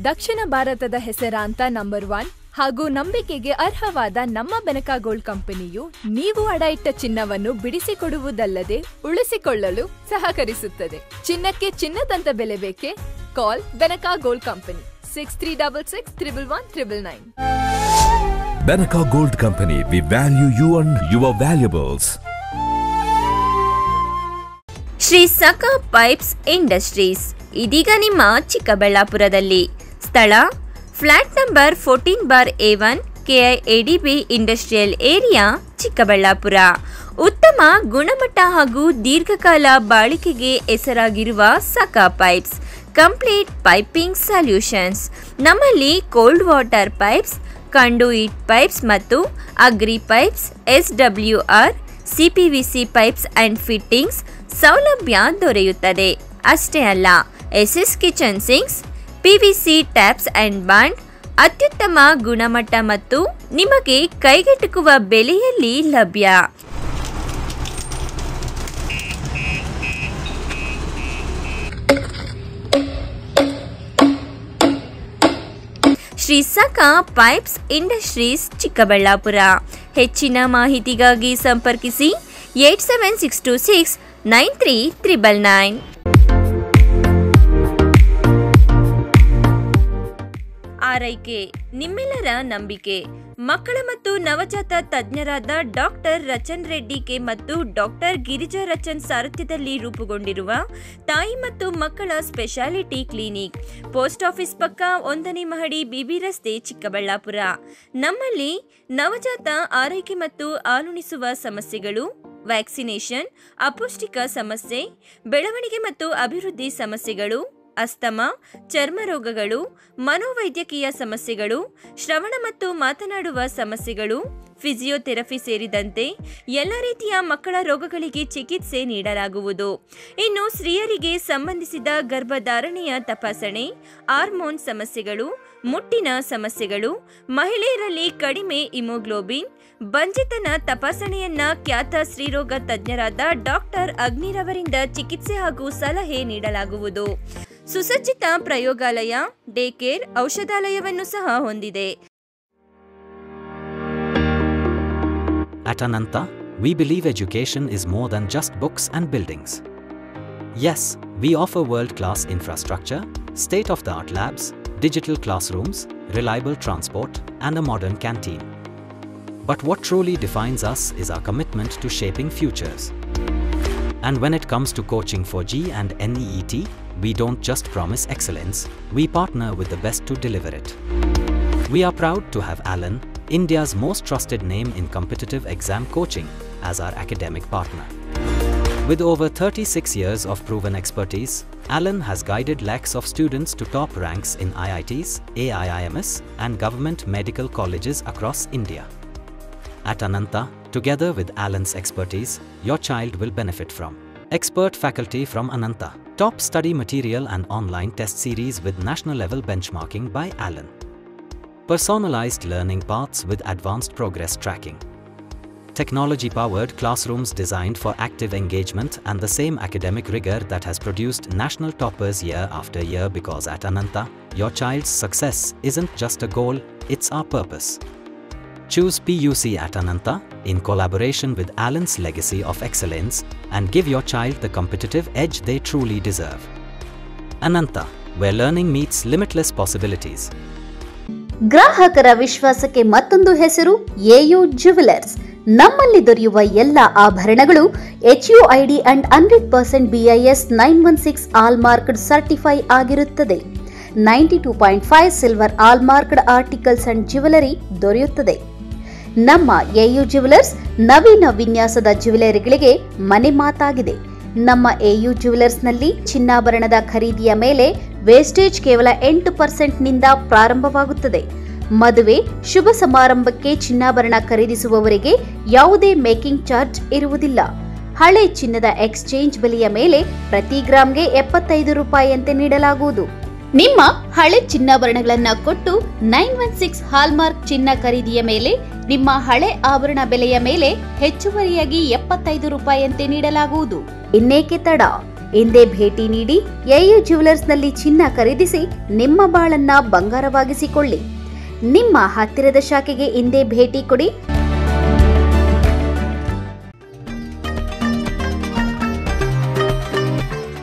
ದಕ್ಷಿಣ ಭಾರತದ ಹೆಸರಾಂತ ನಂಬರ್ 1 ಹಾಗೂ ನಂಬಿಕೆಗೆ ಅರ್ಹವಾದ ನಮ್ಮ ಬೆನಕಾ ಗೋಲ್ಡ್ ಕಂಪನಿಯು ನೀವು ಅಡ ಇಟ್ಟ ಚಿನ್ನವನ್ನು ಬಿಡಿಸಿಕೊಡುವುದಲ್ಲದೆ ಉಳಿಸಿಕೊಳ್ಳಲು ಸಹಕರಿಸುತ್ತದೆ. ಚಿನ್ನಕ್ಕೆ ಚಿನ್ನದಂತ ಬೆಲೆ ಬೇಕೆ? ಕಾಲ್ Benaka gold company 6366 11199. Benaka Gold Company, we value you and your valuables. Shri Sakha pipes industries ಇದೀಗ ನಿಮ್ಮ ಚಿಕ್ಕಬಳ್ಳಾಪುರದಲ್ಲಿ. ಸ್ಥಳ flat number 14/A1 KIADB industrial area, Chikkaballapur. ಉತ್ತಮ ಗುಣಮಟ್ಟ ಹಾಗೂ ದೀರ್ಘಕಾಲ ಬಾಳಿಕೆಗೆ ಹೆಸರಾಗಿರುವ Sakha pipes complete piping solutions. ನಮ್ಮಲ್ಲಿ cold water pipes, conduit pipes ಮತ್ತು agri pipes, SWR, CPVC pipes and fittings ಸೌಲಭ್ಯ ದೊರೆಯುತ್ತದೆ. ಅಷ್ಟೇ ಅಲ್ಲ, SS kitchen sinks, PVC taps and bond ಅತ್ಯುತ್ತಮ ಗುಣಮಟ್ಟ ಮತ್ತು ನಿಮಗೆ ಕೈಗೆಟುಕುವ ಬೆಲೆಯಲ್ಲಿ ಲಭ್ಯ. Shri Sakha pipes industries, Chikkaballapur. ಹೆಚ್ಚಿನ ಮಾಹಿತಿಗಾಗಿ ಸಂಪರ್ಕಿಸಿ 87626 9399. ಆರೈಕೆ ನಿಮ್ಮೆಲ್ಲರ ನಂಬಿಕೆ. ಮಕ್ಕಳ ಮತ್ತು ನವಜಾತ ತಜ್ಞರಾದ ಡಾಕ್ಟರ್ ರಚನ್ ರೆಡ್ಡಿ ಕೆ ಮತ್ತು ಡಾಕ್ಟರ್ ಗಿರಿಜಾ ರಚನ್ ಸಾರಥ್ಯದಲ್ಲಿ ರೂಪುಗೊಂಡಿರುವ ತಾಯಿ ಮತ್ತು ಮಕ್ಕಳ ಸ್ಪೆಷಾಲಿಟಿ ಕ್ಲಿನಿಕ್, ಪೋಸ್ಟ್ ಆಫೀಸ್ ಪಕ್ಕ 1ನೇ ಮಹಡಿ, ಬಿಬಿ ರಸ್ತೆ, ಚಿಕ್ಕಬಳ್ಳಾಪುರ. ನಮ್ಮಲ್ಲಿ ನವಜಾತ ಆರೈಕೆ ಮತ್ತು ಹಾಲುಣಿಸುವ ಸಮಸ್ಯೆಗಳು, ವ್ಯಾಕ್ಸಿನೇಷನ್, ಅಪೌಷ್ಟಿಕ ಸಮಸ್ಯೆ, ಬೆಳವಣಿಗೆ ಮತ್ತು ಅಭಿವೃದ್ಧಿ ಸಮಸ್ಯೆಗಳು, ಅಸ್ತಮಾ, ಚರ್ಮ ರೋಗಗಳು, ಮನೋವೈದ್ಯಕೀಯ ಸಮಸ್ಯೆಗಳು, ಶ್ರವಣ ಮತ್ತು ಮಾತನಾಡುವ ಸಮಸ್ಯೆಗಳು, ಫಿಸಿಯೋಥೆರಪಿ ಸೇರಿದಂತೆ ಎಲ್ಲ ರೀತಿಯ ಮಕ್ಕಳ ರೋಗಗಳಿಗೆ ಚಿಕಿತ್ಸೆ ನೀಡಲಾಗುವುದು. ಇನ್ನು ಸ್ತ್ರೀಯರಿಗೆ ಸಂಬಂಧಿಸಿದ ಗರ್ಭಧಾರಣೆಯ ತಪಾಸಣೆ, ಹಾರ್ಮೋನ್ ಸಮಸ್ಯೆಗಳು, ಮುಟ್ಟಿನ ಸಮಸ್ಯೆಗಳು, ಮಹಿಳೆಯರಲ್ಲಿ ಕಡಿಮೆ ಹಿಮೋಗ್ಲೋಬಿನ್, ಬಂಜಿತನ ತಪಾಸಣೆಯನ್ನ ಖ್ಯಾತ ಸ್ತ್ರೀರೋಗ ತಜ್ಞರಾದ ಡಾಕ್ಟರ್ ಅಗ್ನಿರವರಿಂದ ಚಿಕಿತ್ಸೆ ಹಾಗೂ ಸಲಹೆ ನೀಡಲಾಗುವುದು. ಸುಸಜ್ಜಿತ ಪ್ರಯೋಗಾಲಯ, ಡೇ ಕೇರ್, ಔಷಧಾಲಯವನ್ನು ಸಹ ಹೊಂದಿದೆ. At Ananta, we believe education is more than just books and buildings. Yes, we offer world-class infrastructure, state-of-the-art labs, digital classrooms, reliable transport, and a modern canteen. But what truly defines us is our commitment to shaping futures. And when it comes to coaching for G and NEET, we don't just promise excellence, we partner with the best to deliver it. We are proud to have Alan, India's most trusted name in competitive exam coaching, as our academic partner. With over 36 years of proven expertise, Alan has guided lakhs of students to top ranks in IITs, AIIMS, and government medical colleges across India. At Ananta, together with Alan's expertise, your child will benefit from expert faculty from Ananta, top study material and online test series with national level benchmarking by Alan, personalized learning paths with advanced progress tracking, technology-powered classrooms designed for active engagement and the same academic rigor that has produced national toppers year after year, because at Ananta, your child's success isn't just a goal, it's our purpose. Choose PUC at Ananta in collaboration with Alan's legacy of excellence and give your child the competitive edge they truly deserve. Ananta, where learning meets limitless possibilities. ಗ್ರಾಹಕರ ವಿಶ್ವಾಸಕ್ಕೆ ಮತ್ತೊಂದು ಹೆಸರು AU jewellers. ನಮ್ಮಲ್ಲಿ ದೊರೆಯುವ ಎಲ್ಲ ಆಭರಣಗಳು HUID and 100% BIS 916 ಆಲ್ಮಾರ್ಕ್ಡ್ certify ಆಗಿರುತ್ತದೆ. 92.5 silver ಆಲ್ಮಾರ್ಕ್ಡ್ articles and jewellery ದೊರೆಯುತ್ತದೆ. ನಮ್ಮ ಎಯು ಜ್ಯುವೆಲರ್ಸ್ ನವೀನ ವಿನ್ಯಾಸದ ಜ್ಯುವೆಲರಿಗಳಿಗೆ ಮನೆ ಮಾತಾಗಿದೆ. ನಮ್ಮ ಎಯು ಜ್ಯುವೆಲರ್ಸ್ನಲ್ಲಿ ಚಿನ್ನಾಭರಣದ ಖರೀದಿಯ ಮೇಲೆ ವೇಸ್ಟೇಜ್ ಕೇವಲ 8% ನಿಂದ ಪ್ರಾರಂಭವಾಗುತ್ತದೆ. ಮದುವೆ, ಶುಭ ಸಮಾರಂಭಕ್ಕೆ ಚಿನ್ನಾಭರಣ ಖರೀದಿಸುವವರಿಗೆ ಯಾವುದೇ ಮೇಕಿಂಗ್ ಚಾರ್ಜ್ ಇರುವುದಿಲ್ಲ. ಹಳೆ ಚಿನ್ನದ ಎಕ್ಸ್ಚೇಂಜ್ ಬೆಲೆಯ ಮೇಲೆ ಪ್ರತಿ ಗ್ರಾಂಗೆ 75 ರೂಪಾಯಿಯಂತೆ ನೀಡಲಾಗುವುದು. ನಿಮ್ಮ ಹಳೆ ಚಿನ್ನಾಭರಣಗಳನ್ನು ಕೊಟ್ಟು 916 ಹಾಲ್ಮಾರ್ಕ್ ಚಿನ್ನ ಖರೀದಿಯ ಮೇಲೆ ನಿಮ್ಮ ಹಳೆ ಆಭರಣ ಬೆಲೆಯ ಮೇಲೆ ಹೆಚ್ಚುವರಿಯಾಗಿ 75 ರೂಪಾಯಿಯಂತೆ ನೀಡಲಾಗುವುದು. ಇನ್ನೇಕೆ ತಡ? ಎಂದೇ ಭೇಟಿ ನೀಡಿ ಎಯು ಜ್ಯುವೆಲರ್ಸ್ನಲ್ಲಿ ಚಿನ್ನ ಖರೀದಿಸಿ ನಿಮ್ಮ ಬಾಳನ್ನ ಬಂಗಾರವಾಗಿಸಿಕೊಳ್ಳಿ. ನಿಮ್ಮ ಹತ್ತಿರದ ಶಾಖೆಗೆ ಇಂದೇ ಭೇಟಿ ಕೊಡಿ.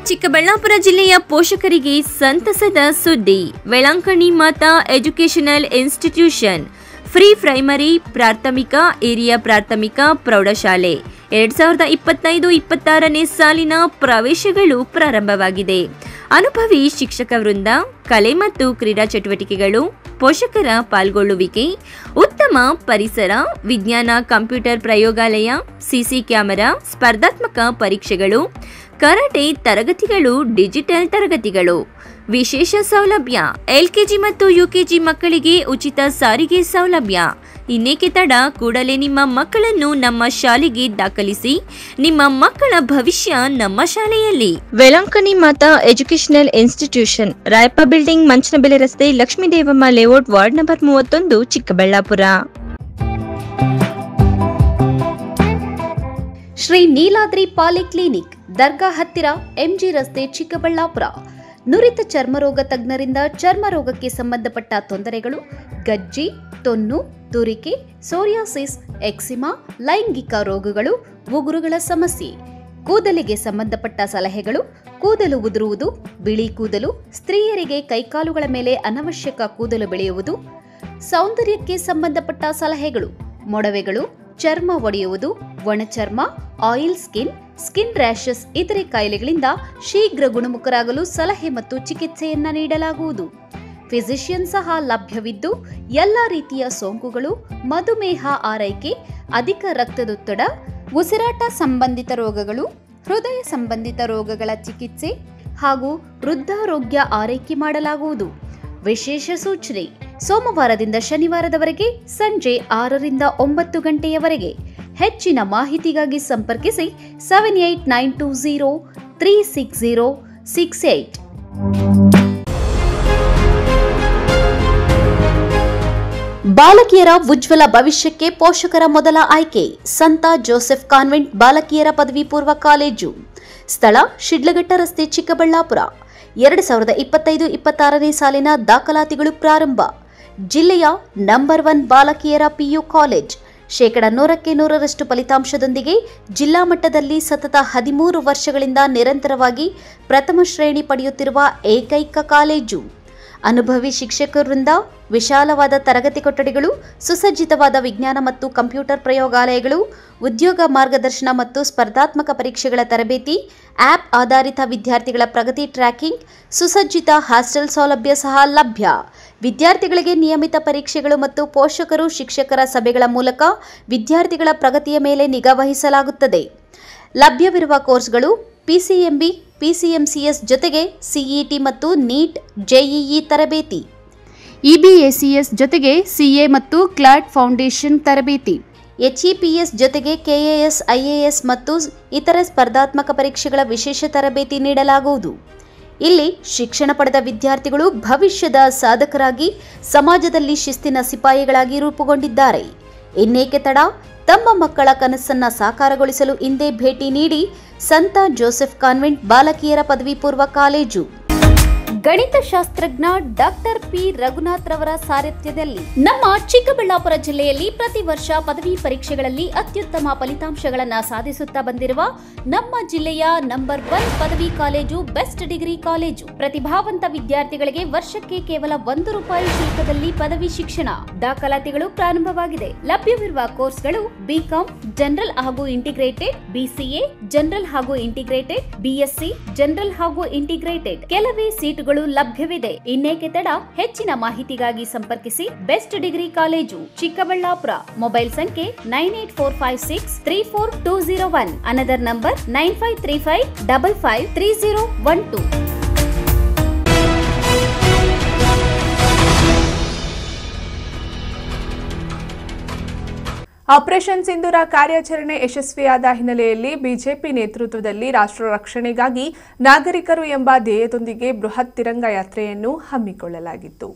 ಚಿಕ್ಕಬಳ್ಳಾಪುರ ಜಿಲ್ಲೆಯ ಪೋಷಕರಿಗೆ ಸಂತಸದ ಸುದ್ದಿ. ವೆಳಂಕಣಿ Mata educational institution free primary, ಪ್ರಾಥಮಿಕ, ಹಿರಿಯ ಪ್ರಾಥಮಿಕ, ಪ್ರೌಢಶಾಲೆ 2025-26ನೇ ಸಾಲಿನ ಪ್ರವೇಶಗಳು ಪ್ರಾರಂಭವಾಗಿದೆ. ಅನುಭವಿ ಶಿಕ್ಷಕ ವೃಂದ, ಕಲೆ ಮತ್ತು ಕ್ರೀಡಾ ಚಟುವಟಿಕೆಗಳು, ಪೋಷಕರ ಪಾಲ್ಗೊಳ್ಳುವಿಕೆ, ಉತ್ತಮ ಪರಿಸರ, ವಿಜ್ಞಾನ ಕಂಪ್ಯೂಟರ್ ಪ್ರಯೋಗಾಲಯ, ಸಿಸಿ ಕ್ಯಾಮೆರಾ, ಸ್ಪರ್ಧಾತ್ಮಕ ಪರೀಕ್ಷೆಗಳು, ಕರಾಟೆ ತರಗತಿಗಳು, ಡಿಜಿಟಲ್ ತರಗತಿಗಳು. ವಿಶೇಷ ಸೌಲಭ್ಯ: LKG ಮತ್ತು UKG ಮಕ್ಕಳಿಗೆ ಉಚಿತ ಸಾರಿಗೆ ಸೌಲಭ್ಯ. ಇನ್ನೇಕೆ ತಡ? ಕೂಡಲೇ ನಿಮ್ಮ ಮಕ್ಕಳನ್ನು ನಮ್ಮ ಶಾಲೆಗೆ ದಾಖಲಿಸಿ. ನಿಮ್ಮ ಮಕ್ಕಳ ಭವಿಷ್ಯ ನಮ್ಮ ಶಾಲೆಯಲ್ಲಿ. Velankanni Mata educational institution, Rayappa building, Manchanabele ರಸ್ತೆ, Lakshmidevamma layout, ward number 31, Chikkaballapur. Shri Neeladri polyclinic, dargah ಹತ್ತಿರ, MG ರಸ್ತೆ, ಚಿಕ್ಕಬಳ್ಳಾಪುರ. ನುರಿತ ಚರ್ಮರೋಗ ತಜ್ಞರಿಂದ ಚರ್ಮರೋಗಕ್ಕೆ ಸಂಬಂಧಪಟ್ಟ ತೊಂದರೆಗಳು, ಗಜ್ಜಿ, ತೊನ್ನು, ತುರಿಕೆ, ಸೋರಿಯಾಸಿಸ್, ಎಕ್ಸಿಮಾ, ಲೈಂಗಿಕ ರೋಗಗಳು, ಉಗುರುಗಳ ಸಮಸ್ಯೆ, ಕೂದಲಿಗೆ ಸಂಬಂಧಪಟ್ಟ ಸಲಹೆಗಳು, ಕೂದಲು ಉದುರುವುದು, ಬಿಳಿ ಕೂದಲು, ಸ್ತ್ರೀಯರಿಗೆ ಕೈಕಾಲುಗಳ ಮೇಲೆ ಅನವಶ್ಯಕ ಕೂದಲು ಬೆಳೆಯುವುದು, ಸೌಂದರ್ಯಕ್ಕೆ ಸಂಬಂಧಪಟ್ಟ ಸಲಹೆಗಳು, ಮೊಡವೆಗಳು, ಚರ್ಮ ಒಡೆಯುವುದು, ಒಣಚರ್ಮ, ಆಯಿಲ್ ಸ್ಕಿನ್, ಸ್ಕಿನ್ ರ್ಯಾಷಸ್ ಇತರೆ ಕಾಯಿಲೆಗಳಿಂದ ಶೀಘ್ರ ಗುಣಮುಖರಾಗಲು ಸಲಹೆ ಮತ್ತು ಚಿಕಿತ್ಸೆಯನ್ನ ನೀಡಲಾಗುವುದು. ಫಿಸಿಷಿಯನ್ ಸಹ ಲಭ್ಯವಿದ್ದು ಎಲ್ಲ ರೀತಿಯ ಸೋಂಕುಗಳು, ಮಧುಮೇಹ ಆರೈಕೆ, ಅಧಿಕ ರಕ್ತದೊತ್ತಡ, ಉಸಿರಾಟ ಸಂಬಂಧಿತ ರೋಗಗಳು, ಹೃದಯ ಸಂಬಂಧಿತ ರೋಗಗಳ ಚಿಕಿತ್ಸೆ ಹಾಗೂ ವೃದ್ಧಾರೋಗ್ಯ ಆರೈಕೆ ಮಾಡಲಾಗುವುದು. ವಿಶೇಷ ಸೂಚನೆ: ಸೋಮವಾರದಿಂದ ಶನಿವಾರದವರೆಗೆ ಸಂಜೆ 6ರಿಂದ 9 ಗಂಟೆಯವರೆಗೆ. ಹೆಚ್ಚಿನ ಮಾಹಿತಿಗಾಗಿ ಸಂಪರ್ಕಿಸಿ 7892036068. ಬಾಲಕಿಯರ ಉಜ್ವಲ ಭವಿಷ್ಯಕ್ಕೆ ಪೋಷಕರ ಮೊದಲ ಆಯ್ಕೆ ಸಂತ ಜೋಸೆಫ್ ಕಾನ್ವೆಂಟ್ ಬಾಲಕಿಯರ ಪದವಿ ಪೂರ್ವ ಕಾಲೇಜು. ಸ್ಥಳ ಶಿಡ್ಲಘಟ್ಟ ರಸ್ತೆ, ಚಿಕ್ಕಬಳ್ಳಾಪುರ. 2025-26ನೇ ಸಾಲಿನ ದಾಖಲಾತಿಗಳು ಪ್ರಾರಂಭ. ಜಿಲ್ಲೆಯ ನಂಬರ್ 1 ಬಾಲಕಿಯರ ಪಿಯು ಕಾಲೇಜ್. 100% ಫಲಿತಾಂಶದೊಂದಿಗೆ ಜಿಲ್ಲಾ ಮಟ್ಟದಲ್ಲಿ ಸತತ 13 ವರ್ಷಗಳಿಂದ ನಿರಂತರವಾಗಿ ಪ್ರಥಮ ಶ್ರೇಣಿ ಪಡೆಯುತ್ತಿರುವ ಏಕೈಕ ಕಾಲೇಜು. ಅನುಭವಿ ಶಿಕ್ಷಕರಿಂದ ವಿಶಾಲವಾದ ತರಗತಿ ಕೊಠಡಿಗಳು, ಸುಸಜ್ಜಿತವಾದ ವಿಜ್ಞಾನ ಮತ್ತು ಕಂಪ್ಯೂಟರ್ ಪ್ರಯೋಗಾಲಯಗಳು, ಉದ್ಯೋಗ ಮಾರ್ಗದರ್ಶನ ಮತ್ತು ಸ್ಪರ್ಧಾತ್ಮಕ ಪರೀಕ್ಷೆಗಳ ತರಬೇತಿ, ಆಪ್ ಆಧಾರಿತ ವಿದ್ಯಾರ್ಥಿಗಳ ಪ್ರಗತಿ ಟ್ರ್ಯಾಕಿಂಗ್, ಸುಸಜ್ಜಿತ ಹಾಸ್ಟೆಲ್ ಸೌಲಭ್ಯ ಸಹ ಲಭ್ಯ. ವಿದ್ಯಾರ್ಥಿಗಳಿಗೆ ನಿಯಮಿತ ಪರೀಕ್ಷೆಗಳು ಮತ್ತು ಪೋಷಕರು ಶಿಕ್ಷಕರ ಸಭೆಗಳ ಮೂಲಕ ವಿದ್ಯಾರ್ಥಿಗಳ ಪ್ರಗತಿಯ ಮೇಲೆ ನಿಗಾ ವಹಿಸಲಾಗುತ್ತದೆ. ಲಭ್ಯವಿರುವ ಕೋರ್ಸ್ಗಳು ಪಿಸಿಎಂಬಿ, ಪಿಸಿಎಂಸಿಎಸ್ ಜೊತೆಗೆ ಸಿಇಟಿ ಮತ್ತು ನೀಟ್, ಜೆಇಇ ತರಬೇತಿ, ಇಬಿಎಸಿಎಸ್ ಜೊತೆಗೆ ಸಿಎ ಮತ್ತು ಕ್ಲಾಟ್ ಫೌಂಡೇಶನ್ ತರಬೇತಿ, ಎಚ್ಇಪಿಎಸ್ ಜೊತೆಗೆ ಕೆಎಎಸ್, ಐಎಎಸ್ ಮತ್ತು ಇತರೆ ಸ್ಪರ್ಧಾತ್ಮಕ ಪರೀಕ್ಷೆಗಳ ವಿಶೇಷ ತರಬೇತಿ ನೀಡಲಾಗುವುದು. ಇಲ್ಲಿ ಶಿಕ್ಷಣ ಪಡೆದ ವಿದ್ಯಾರ್ಥಿಗಳು ಭವಿಷ್ಯದ ಸಾಧಕರಾಗಿ ಸಮಾಜದಲ್ಲಿ ಶಿಸ್ತಿನ ಸಿಪಾಯಿಗಳಾಗಿ ರೂಪುಗೊಂಡಿದ್ದಾರೆ. ಇನ್ನೇಕೆ ತಡ? ತಮ್ಮ ಮಕ್ಕಳ ಕನಸನ್ನ ಸಾಕಾರಗೊಳಿಸಲು ಇಂದೇ ಭೇಟಿ ನೀಡಿ ಸಂತ ಜೋಸೆಫ್ ಕಾನ್ವೆಂಟ್ ಬಾಲಕಿಯರ ಪದವಿ ಪೂರ್ವ ಕಾಲೇಜು. ಗಣಿತಶಾಸ್ತ್ರಜ್ಞ ಡಾಕ್ಟರ್ ಪಿ ರಘುನಾಥ್ ರವರ ಸಾರಥ್ಯದಲ್ಲಿ ನಮ್ಮ ಚಿಕ್ಕಬಳ್ಳಾಪುರ ಜಿಲ್ಲೆಯಲ್ಲಿ ಪ್ರತಿ ವರ್ಷ ಪದವಿ ಪರೀಕ್ಷೆಗಳಲ್ಲಿ ಅತ್ಯುತ್ತಮ ಫಲಿತಾಂಶಗಳನ್ನು ಸಾಧಿಸುತ್ತಾ ಬಂದಿರುವ ನಮ್ಮ ಜಿಲ್ಲೆಯ ನಂಬರ್ 1 ಪದವಿ ಕಾಲೇಜು ಬೆಸ್ಟ್ ಡಿಗ್ರಿ ಕಾಲೇಜು. ಪ್ರತಿಭಾವಂತ ವಿದ್ಯಾರ್ಥಿಗಳಿಗೆ ವರ್ಷಕ್ಕೆ ಕೇವಲ ₹1 ಶುಲ್ಕದಲ್ಲಿ ಪದವಿ ಶಿಕ್ಷಣ. ದಾಖಲಾತಿಗಳು ಪ್ರಾರಂಭವಾಗಿದೆ. ಲಭ್ಯವಿರುವ ಕೋರ್ಸ್ಗಳು ಬಿಕಾಂ ಜನರಲ್ ಹಾಗೂ ಇಂಟಿಗ್ರೇಟೆಡ್, ಬಿಸಿಎ ಜನರಲ್ ಹಾಗೂ ಇಂಟಿಗ್ರೇಟೆಡ್, ಬಿಎಸ್ಸಿ ಜನರಲ್ ಹಾಗೂ ಇಂಟಿಗ್ರೇಟೆಡ್. ಕೆಲವೇ ಸೀಟುಗಳು ಲಭ್ಯವಿದೆ. ಇನ್ನೇಕೆ ತಡ? ಹೆಚ್ಚಿನ ಮಾಹಿತಿಗಾಗಿ ಸಂಪರ್ಕಿಸಿ best degree college, Chikkaballapur. Mobile ಸಂಖ್ಯೆ 9845634201. Another number 9535553012. ಆಪರೇಷನ್ ಸಿಂಧೂರ ಕಾರ್ಯಾಚರಣೆ ಯಶಸ್ವಿಯಾದ ಹಿನ್ನೆಲೆಯಲ್ಲಿ ಬಿಜೆಪಿ ನೇತೃತ್ವದಲ್ಲಿ ರಾಷ್ಟ್ರ ರಕ್ಷಣೆಗಾಗಿ ನಾಗರಿಕರು ಎಂಬ ಧ್ಯೇಯದೊಂದಿಗೆ ಬೃಹತ್ ತಿರಂಗ ಯಾತ್ರೆಯನ್ನು ಹಮ್ಮಿಕೊಳ್ಳಲಾಗಿತ್ತು.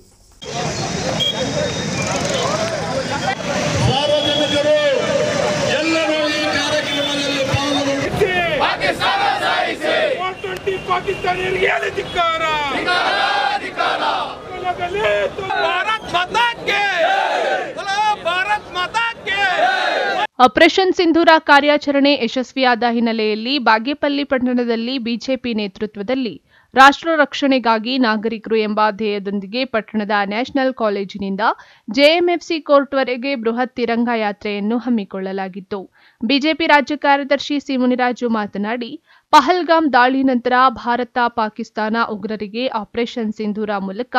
ಆಪರೇಷನ್ ಸಿಂಧೂರ ಕಾರ್ಯಾಚರಣೆ ಯಶಸ್ವಿಯಾದ ಹಿನ್ನೆಲೆಯಲ್ಲಿ ಬಾಗೇಪಲ್ಲಿ ಪಟ್ಟಣದಲ್ಲಿ ಬಿಜೆಪಿ ನೇತೃತ್ವದಲ್ಲಿ ರಾಷ್ಟ್ರ ರಕ್ಷಣೆಗಾಗಿ ನಾಗರಿಕರು ಎಂಬ ಧ್ಯೇಯದೊಂದಿಗೆ ಪಟ್ಟಣದ ನ್ಯಾಷನಲ್ ಕಾಲೇಜಿನಿಂದ ಜೆಎಂಎಫ್ಸಿ ಕೋರ್ಟ್ವರೆಗೆ ಬೃಹತ್ ತಿರಂಗ ಯಾತ್ರೆಯನ್ನು ಹಮ್ಮಿಕೊಳ್ಳಲಾಗಿತ್ತು. ಬಿಜೆಪಿ ರಾಜ್ಯ ಕಾರ್ಯದರ್ಶಿ ಸಿ ಮುನಿರಾಜು ಮಾತನಾಡಿ, ಪಹಲ್ಗಾಮ್ ದಾಳಿ ನಂತರ ಭಾರತ, ಪಾಕಿಸ್ತಾನ ಉಗ್ರರಿಗೆ ಆಪರೇಷನ್ ಸಿಂಧೂರ ಮೂಲಕ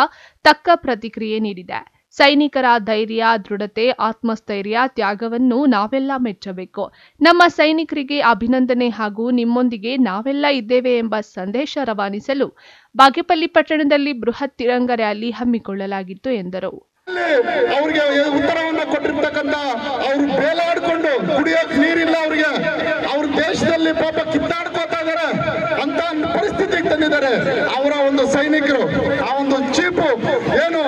ತಕ್ಕ ಪ್ರತಿಕ್ರಿಯೆ ನೀಡಿದೆ. ಸೈನಿಕರ ಧೈರ್ಯ, ದೃಢತೆ, ಆತ್ಮಸ್ಥೈರ್ಯ, ತ್ಯಾಗವನ್ನು ನಾವೆಲ್ಲ ಮೆಚ್ಚಬೇಕು. ನಮ್ಮ ಸೈನಿಕರಿಗೆ ಅಭಿನಂದನೆ ಹಾಗೂ ನಿಮ್ಮೊಂದಿಗೆ ನಾವೆಲ್ಲ ಇದ್ದೇವೆ ಎಂಬ ಸಂದೇಶ ರವಾನಿಸಲು ಬಾಗೇಪಲ್ಲಿ ಪಟ್ಟಣದಲ್ಲಿ ಬೃಹತ್ ತಿರಂಗ ರ್ಯಾಲಿ ಹಮ್ಮಿಕೊಳ್ಳಲಾಗಿತ್ತು ಎಂದರು. ಅವರಿಗೆ ಉತ್ತರವನ್ನ ಕೊಟ್ಟಿರ್ತಕ್ಕಂಥ ಅವರು ಬೇಲಾಡ್ಕೊಂಡು ಕುಡಿಯೋಕ್ ನೀರಿಲ್ಲ, ಅವರಿಗೆ ಅವ್ರ ದೇಶದಲ್ಲಿ ಪಾಪ ಕಿತ್ತಾಡ್ಕೋತಾ ಇದಾರೆ ಅಂತ ಪರಿಸ್ಥಿತಿಗೆ ತಂದಿದ್ದಾರೆ. ಅವರ ಒಂದು ಸೈನಿಕರು, ಆ ಒಂದು ಚೀಫು ಏನು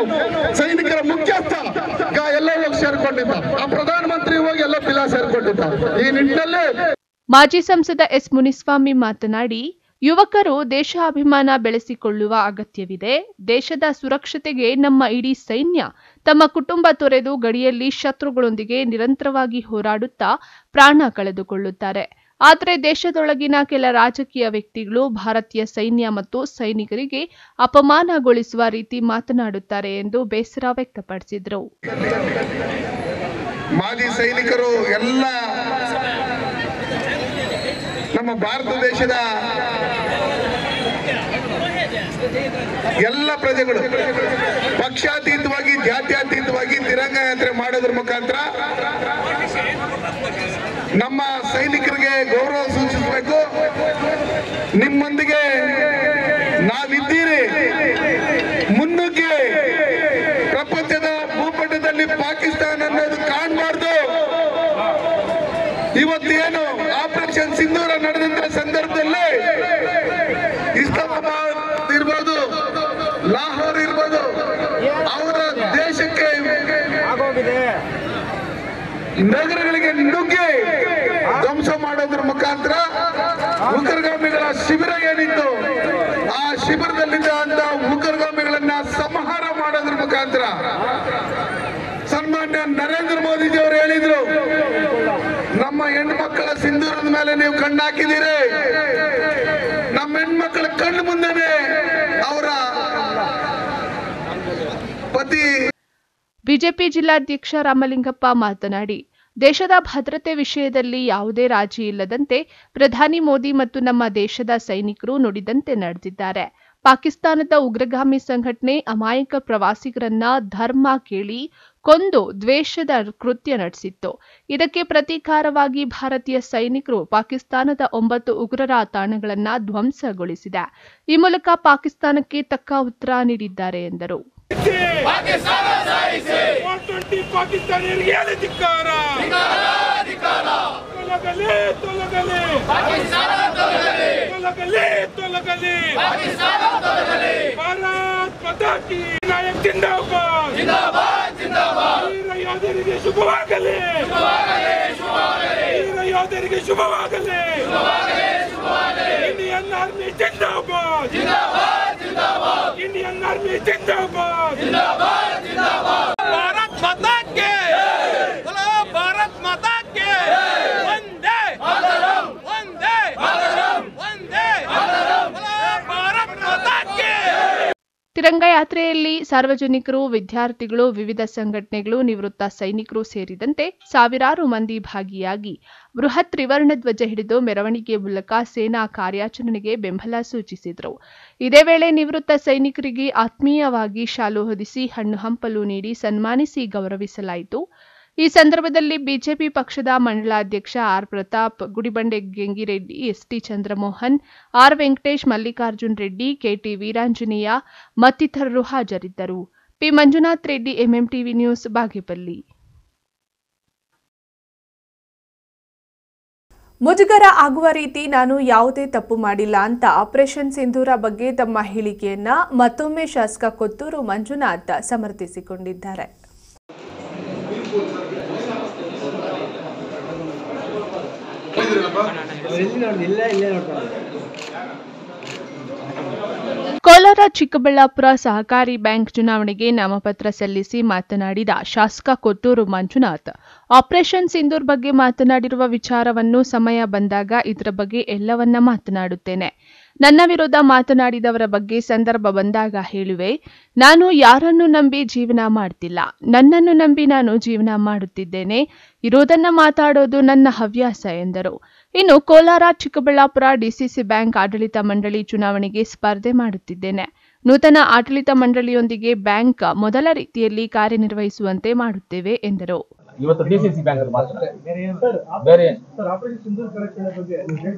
ಸೈನಿಕರ ಮುಖ್ಯಸ್ಥ ಎಲ್ಲ ಹೋಗಿ ಸೇರ್ಕೊಂಡಿದ್ದ, ಆ ಪ್ರಧಾನಮಂತ್ರಿ ಹೋಗಿ ಎಲ್ಲ ಪಿಲ್ಲ ಸೇರ್ಕೊಂಡಿದ್ದ. ಈ ನಿಟ್ಟಿನಲ್ಲಿ ಮಾಜಿ ಸಂಸದ ಎಸ್ ಮುನಿಸ್ವಾಮಿ ಮಾತನಾಡಿ, ಯುವಕರು ದೇಶಾಭಿಮಾನ ಬೆಳೆಸಿಕೊಳ್ಳುವ ಅಗತ್ಯವಿದೆ. ದೇಶದ ಸುರಕ್ಷತೆಗೆ ನಮ್ಮ ಇಡೀ ಸೈನ್ಯ ತಮ್ಮ ಕುಟುಂಬ ತೊರೆದು ಗಡಿಯಲ್ಲಿ ಶತ್ರುಗಳೊಂದಿಗೆ ನಿರಂತರವಾಗಿ ಹೋರಾಡುತ್ತಾ ಪ್ರಾಣ ಕಳೆದುಕೊಳ್ಳುತ್ತಾರೆ. ಆದರೆ ದೇಶದೊಳಗಿನ ಕೆಲ ರಾಜಕೀಯ ವ್ಯಕ್ತಿಗಳು ಭಾರತೀಯ ಸೈನ್ಯ ಮತ್ತು ಸೈನಿಕರಿಗೆ ಅಪಮಾನಗೊಳಿಸುವ ರೀತಿ ಮಾತನಾಡುತ್ತಾರೆ ಎಂದು ಬೇಸರ ವ್ಯಕ್ತಪಡಿಸಿದರು. ಮಾಜಿ ಸೈನಿಕರು ಎಲ್ಲ ನಮ್ಮ ಭಾರತ ದೇಶದ ಎಲ್ಲ ಪ್ರಜೆಗಳು ಪಕ್ಷಾತೀತವಾಗಿ ಜಾತ್ಯತೀತವಾಗಿ ತಿರಂಗ ಯಾತ್ರೆ ಮಾಡೋದ್ರ ಮುಖಾಂತರ ನಮ್ಮ ಸೈನಿಕರಿಗೆ ಗೌರವ ಸೂಚಿಸಬೇಕು. ನಿಮ್ಮೊಂದಿಗೆ ನಾವಿದ್ದೀರಿ, ಮುನ್ನುಗ್ಗಿ ಪ್ರಪಂಚದ ಭೂಪಟದಲ್ಲಿ ಪಾಕಿಸ್ತಾನ ಅನ್ನೋದು ಕಾಣಬಾರ್ದು. ಇವತ್ತೇನು ಆಪರೇಷನ್ ಸಿಂಧೂರ ನಡೆದಂತ ಸಂದರ್ಭದಲ್ಲಿ ಇಸ್ಲಾಮಾಬಾದ್ ಇರ್ಬೋದು, ಲಾಹೋರ್ ಇರ್ಬೋದು, ಅವರ ದೇಶಕ್ಕೆ ನಗರಗಳಿಗೆ ನುಗ್ಗಿ ಧ್ವಂಸ ಮಾಡೋದ್ರ ಮುಖಾಂತರ ಉಗ್ರಗಾಮಿಗಳ ಶಿಬಿರ ಏನಿತ್ತು ಆ ಶಿಬಿರದಲ್ಲಿದ್ದ ಉಗ್ರಗಾಮಿಗಳನ್ನ ಸಂಹಾರ ಮಾಡೋದ್ರ ಮುಖಾಂತರ ಸನ್ಮಾನ್ಯ ನರೇಂದ್ರ ಮೋದಿಜಿ ಅವರು ಹೇಳಿದ್ರು, ನಮ್ಮ ಹೆಣ್ಮಕ್ಕಳ ಸಿಂಧೂರದ ಮೇಲೆ ನೀವು ಕಣ್ಣು ಹಾಕಿದ್ದೀರಿ, ನಮ್ಮ ಹೆಣ್ಮಕ್ಕಳ ಕಣ್ಣು ಮುಂದೆನೆ ಅವರ ಪತಿ. ಬಿಜೆಪಿ ಜಿಲ್ಲಾಧ್ಯಕ್ಷ ರಾಮಲಿಂಗಪ್ಪ ಮಾತನಾಡಿ, ದೇಶದ ಭದ್ರತೆ ವಿಷಯದಲ್ಲಿ ಯಾವುದೇ ರಾಜಿ ಇಲ್ಲದಂತೆ ಪ್ರಧಾನಿ ಮೋದಿ ಮತ್ತು ನಮ್ಮ ದೇಶದ ಸೈನಿಕರು ನುಡಿದಂತೆ ನಡೆದಿದ್ದಾರೆ. ಪಾಕಿಸ್ತಾನದ ಉಗ್ರಗಾಮಿ ಸಂಘಟನೆ ಅಮಾಯಕ ಪ್ರವಾಸಿಗರನ್ನ ಧರ್ಮ ಕೇಳಿ ಕೊಂದು ದ್ವೇಷದ ಕೃತ್ಯ ನಡೆಸಿತ್ತು. ಇದಕ್ಕೆ ಪ್ರತೀಕಾರವಾಗಿ ಭಾರತೀಯ ಸೈನಿಕರು ಪಾಕಿಸ್ತಾನದ 9 ಉಗ್ರರ ತಾಣಗಳನ್ನು ಧ್ವಂಸಗೊಳಿಸಿದೆ. ಈ ಮೂಲಕ ಪಾಕಿಸ್ತಾನಕ್ಕೆ ತಕ್ಕ ಉತ್ತರ ನೀಡಿದ್ದಾರೆ ಎಂದರು. ಇಂಡಿಯನ್ ಆರ್ಮಿ ಜಿಂದಾಬಾದ್, ಇಂಡಿಯನ್ ಆರ್ಮಿ ಜಿಂದಾಬಾದ್, ಭಾರತ್ ಮಾತಾ ಕೆ बोलो, भारत माता के वंदे मातरम, वंदे मातरम, वंदे मातरम, बोलो भारत माता के. ತಿರಂಗ ಯಾತ್ರೆಯಲ್ಲಿ ಸಾರ್ವಜನಿಕರು, ವಿದ್ಯಾರ್ಥಿಗಳು, ವಿವಿಧ ಸಂಘಟನೆಗಳು, ನಿವೃತ್ತ ಸೈನಿಕರು ಸೇರಿದಂತೆ ಸಾವಿರಾರು ಮಂದಿ ಭಾಗಿಯಾಗಿ ಬೃಹತ್ ತ್ರಿವರ್ಣ ಧ್ವಜ ಹಿಡಿದು ಮೆರವಣಿಗೆ ಮೂಲಕ ಸೇನಾ ಕಾರ್ಯಾಚರಣೆಗೆ ಬೆಂಬಲ ಸೂಚಿಸಿದರು. ಇದೇ ವೇಳೆ ನಿವೃತ್ತ ಸೈನಿಕರಿಗೆ ಆತ್ಮೀಯವಾಗಿ ಶಾಲು ಹೊದಿಸಿ ಹಣ್ಣು ಹಂಪಲು ನೀಡಿ ಸನ್ಮಾನಿಸಿ ಗೌರವಿಸಲಾಯಿತು. ಈ ಸಂದರ್ಭದಲ್ಲಿ ಬಿಜೆಪಿ ಪಕ್ಷದ ಮಂಡಲಾಧ್ಯಕ್ಷ R Pratap, Gudibande Gengireddy, ST Chandramohan, R Venkatesh, Mallikarjun Reddy, KT Veeranjaneya ಮತ್ತಿತರರು ಹಾಜರಿದ್ದರು. P Manjunath Reddy, MMTV news, Bagepalli. ಮುಜುಗರ ಆಗುವ ರೀತಿ ನಾನು ಯಾವುದೇ ತಪ್ಪು ಮಾಡಿಲ್ಲ ಅಂತ ಆಪರೇಷನ್ ಸಿಂಧೂರ ಬಗ್ಗೆ ತಮ್ಮ ಹೇಳಿಕೆಯನ್ನ ಮತ್ತೊಮ್ಮೆ ಶಾಸಕ ಕೊತ್ತೂರು ಮಂಜುನಾಥ್ ಸಮರ್ಥಿಸಿಕೊಂಡಿದ್ದಾರೆ. ಕೋಲಾರ ಚಿಕ್ಕಬಳ್ಳಾಪುರ ಸಹಕಾರಿ ಬ್ಯಾಂಕ್ ಚುನಾವಣೆಗೆ ನಾಮಪತ್ರ ಸಲ್ಲಿಸಿ ಮಾತನಾಡಿದ ಶಾಸಕ ಕೊತ್ತೂರು ಮಂಜುನಾಥ್, ಆಪರೇಷನ್ ಸಿಂಧೂರ್ ಬಗ್ಗೆ ಮಾತನಾಡಿರುವ ವಿಚಾರವನ್ನು ಸಮಯ ಬಂದಾಗ ಇದರ ಬಗ್ಗೆ ಎಲ್ಲವನ್ನ ಮಾತನಾಡುತ್ತೇನೆ. ನನ್ನ ವಿರುದ್ಧ ಮಾತನಾಡಿದವರ ಬಗ್ಗೆ ಸಂದರ್ಭ ಬಂದಾಗ ಹೇಳುವೆ. ನಾನು ಯಾರನ್ನು ನಂಬಿ ಜೀವನ ಮಾಡ್ತಿಲ್ಲ, ನನ್ನನ್ನು ನಂಬಿ ನಾನು ಜೀವನ ಮಾಡುತ್ತಿದ್ದೇನೆ. ಇರೋದನ್ನ ಮಾತಾಡೋದು ನನ್ನ ಹವ್ಯಾಸ ಎಂದರು. ಇನ್ನು ಕೋಲಾರ ಚಿಕ್ಕಬಳ್ಳಾಪುರ ಡಿಸಿಸಿ ಬ್ಯಾಂಕ್ ಆಡಳಿತ ಮಂಡಳಿ ಚುನಾವಣೆಗೆ ಸ್ಪರ್ಧೆ ಮಾಡುತ್ತಿದ್ದೇನೆ. ನೂತನ ಆಡಳಿತ ಮಂಡಳಿಯೊಂದಿಗೆ ಬ್ಯಾಂಕ್ ಮೊದಲ ರೀತಿಯಲ್ಲಿ ಕಾರ್ಯನಿರ್ವಹಿಸುವಂತೆ ಮಾಡುತ್ತೇವೆ ಎಂದರು. ಇವತ್ತು ಡಿಸಿಸಿ ಬ್ಯಾಂಕ್ ಮಾತ್ರ ಬೇರೆ ಆಪರೇಷನ್ ಸಿಂಧೂರ್ ಕಾರ್ಯಕ್ರಮದ ಬಗ್ಗೆ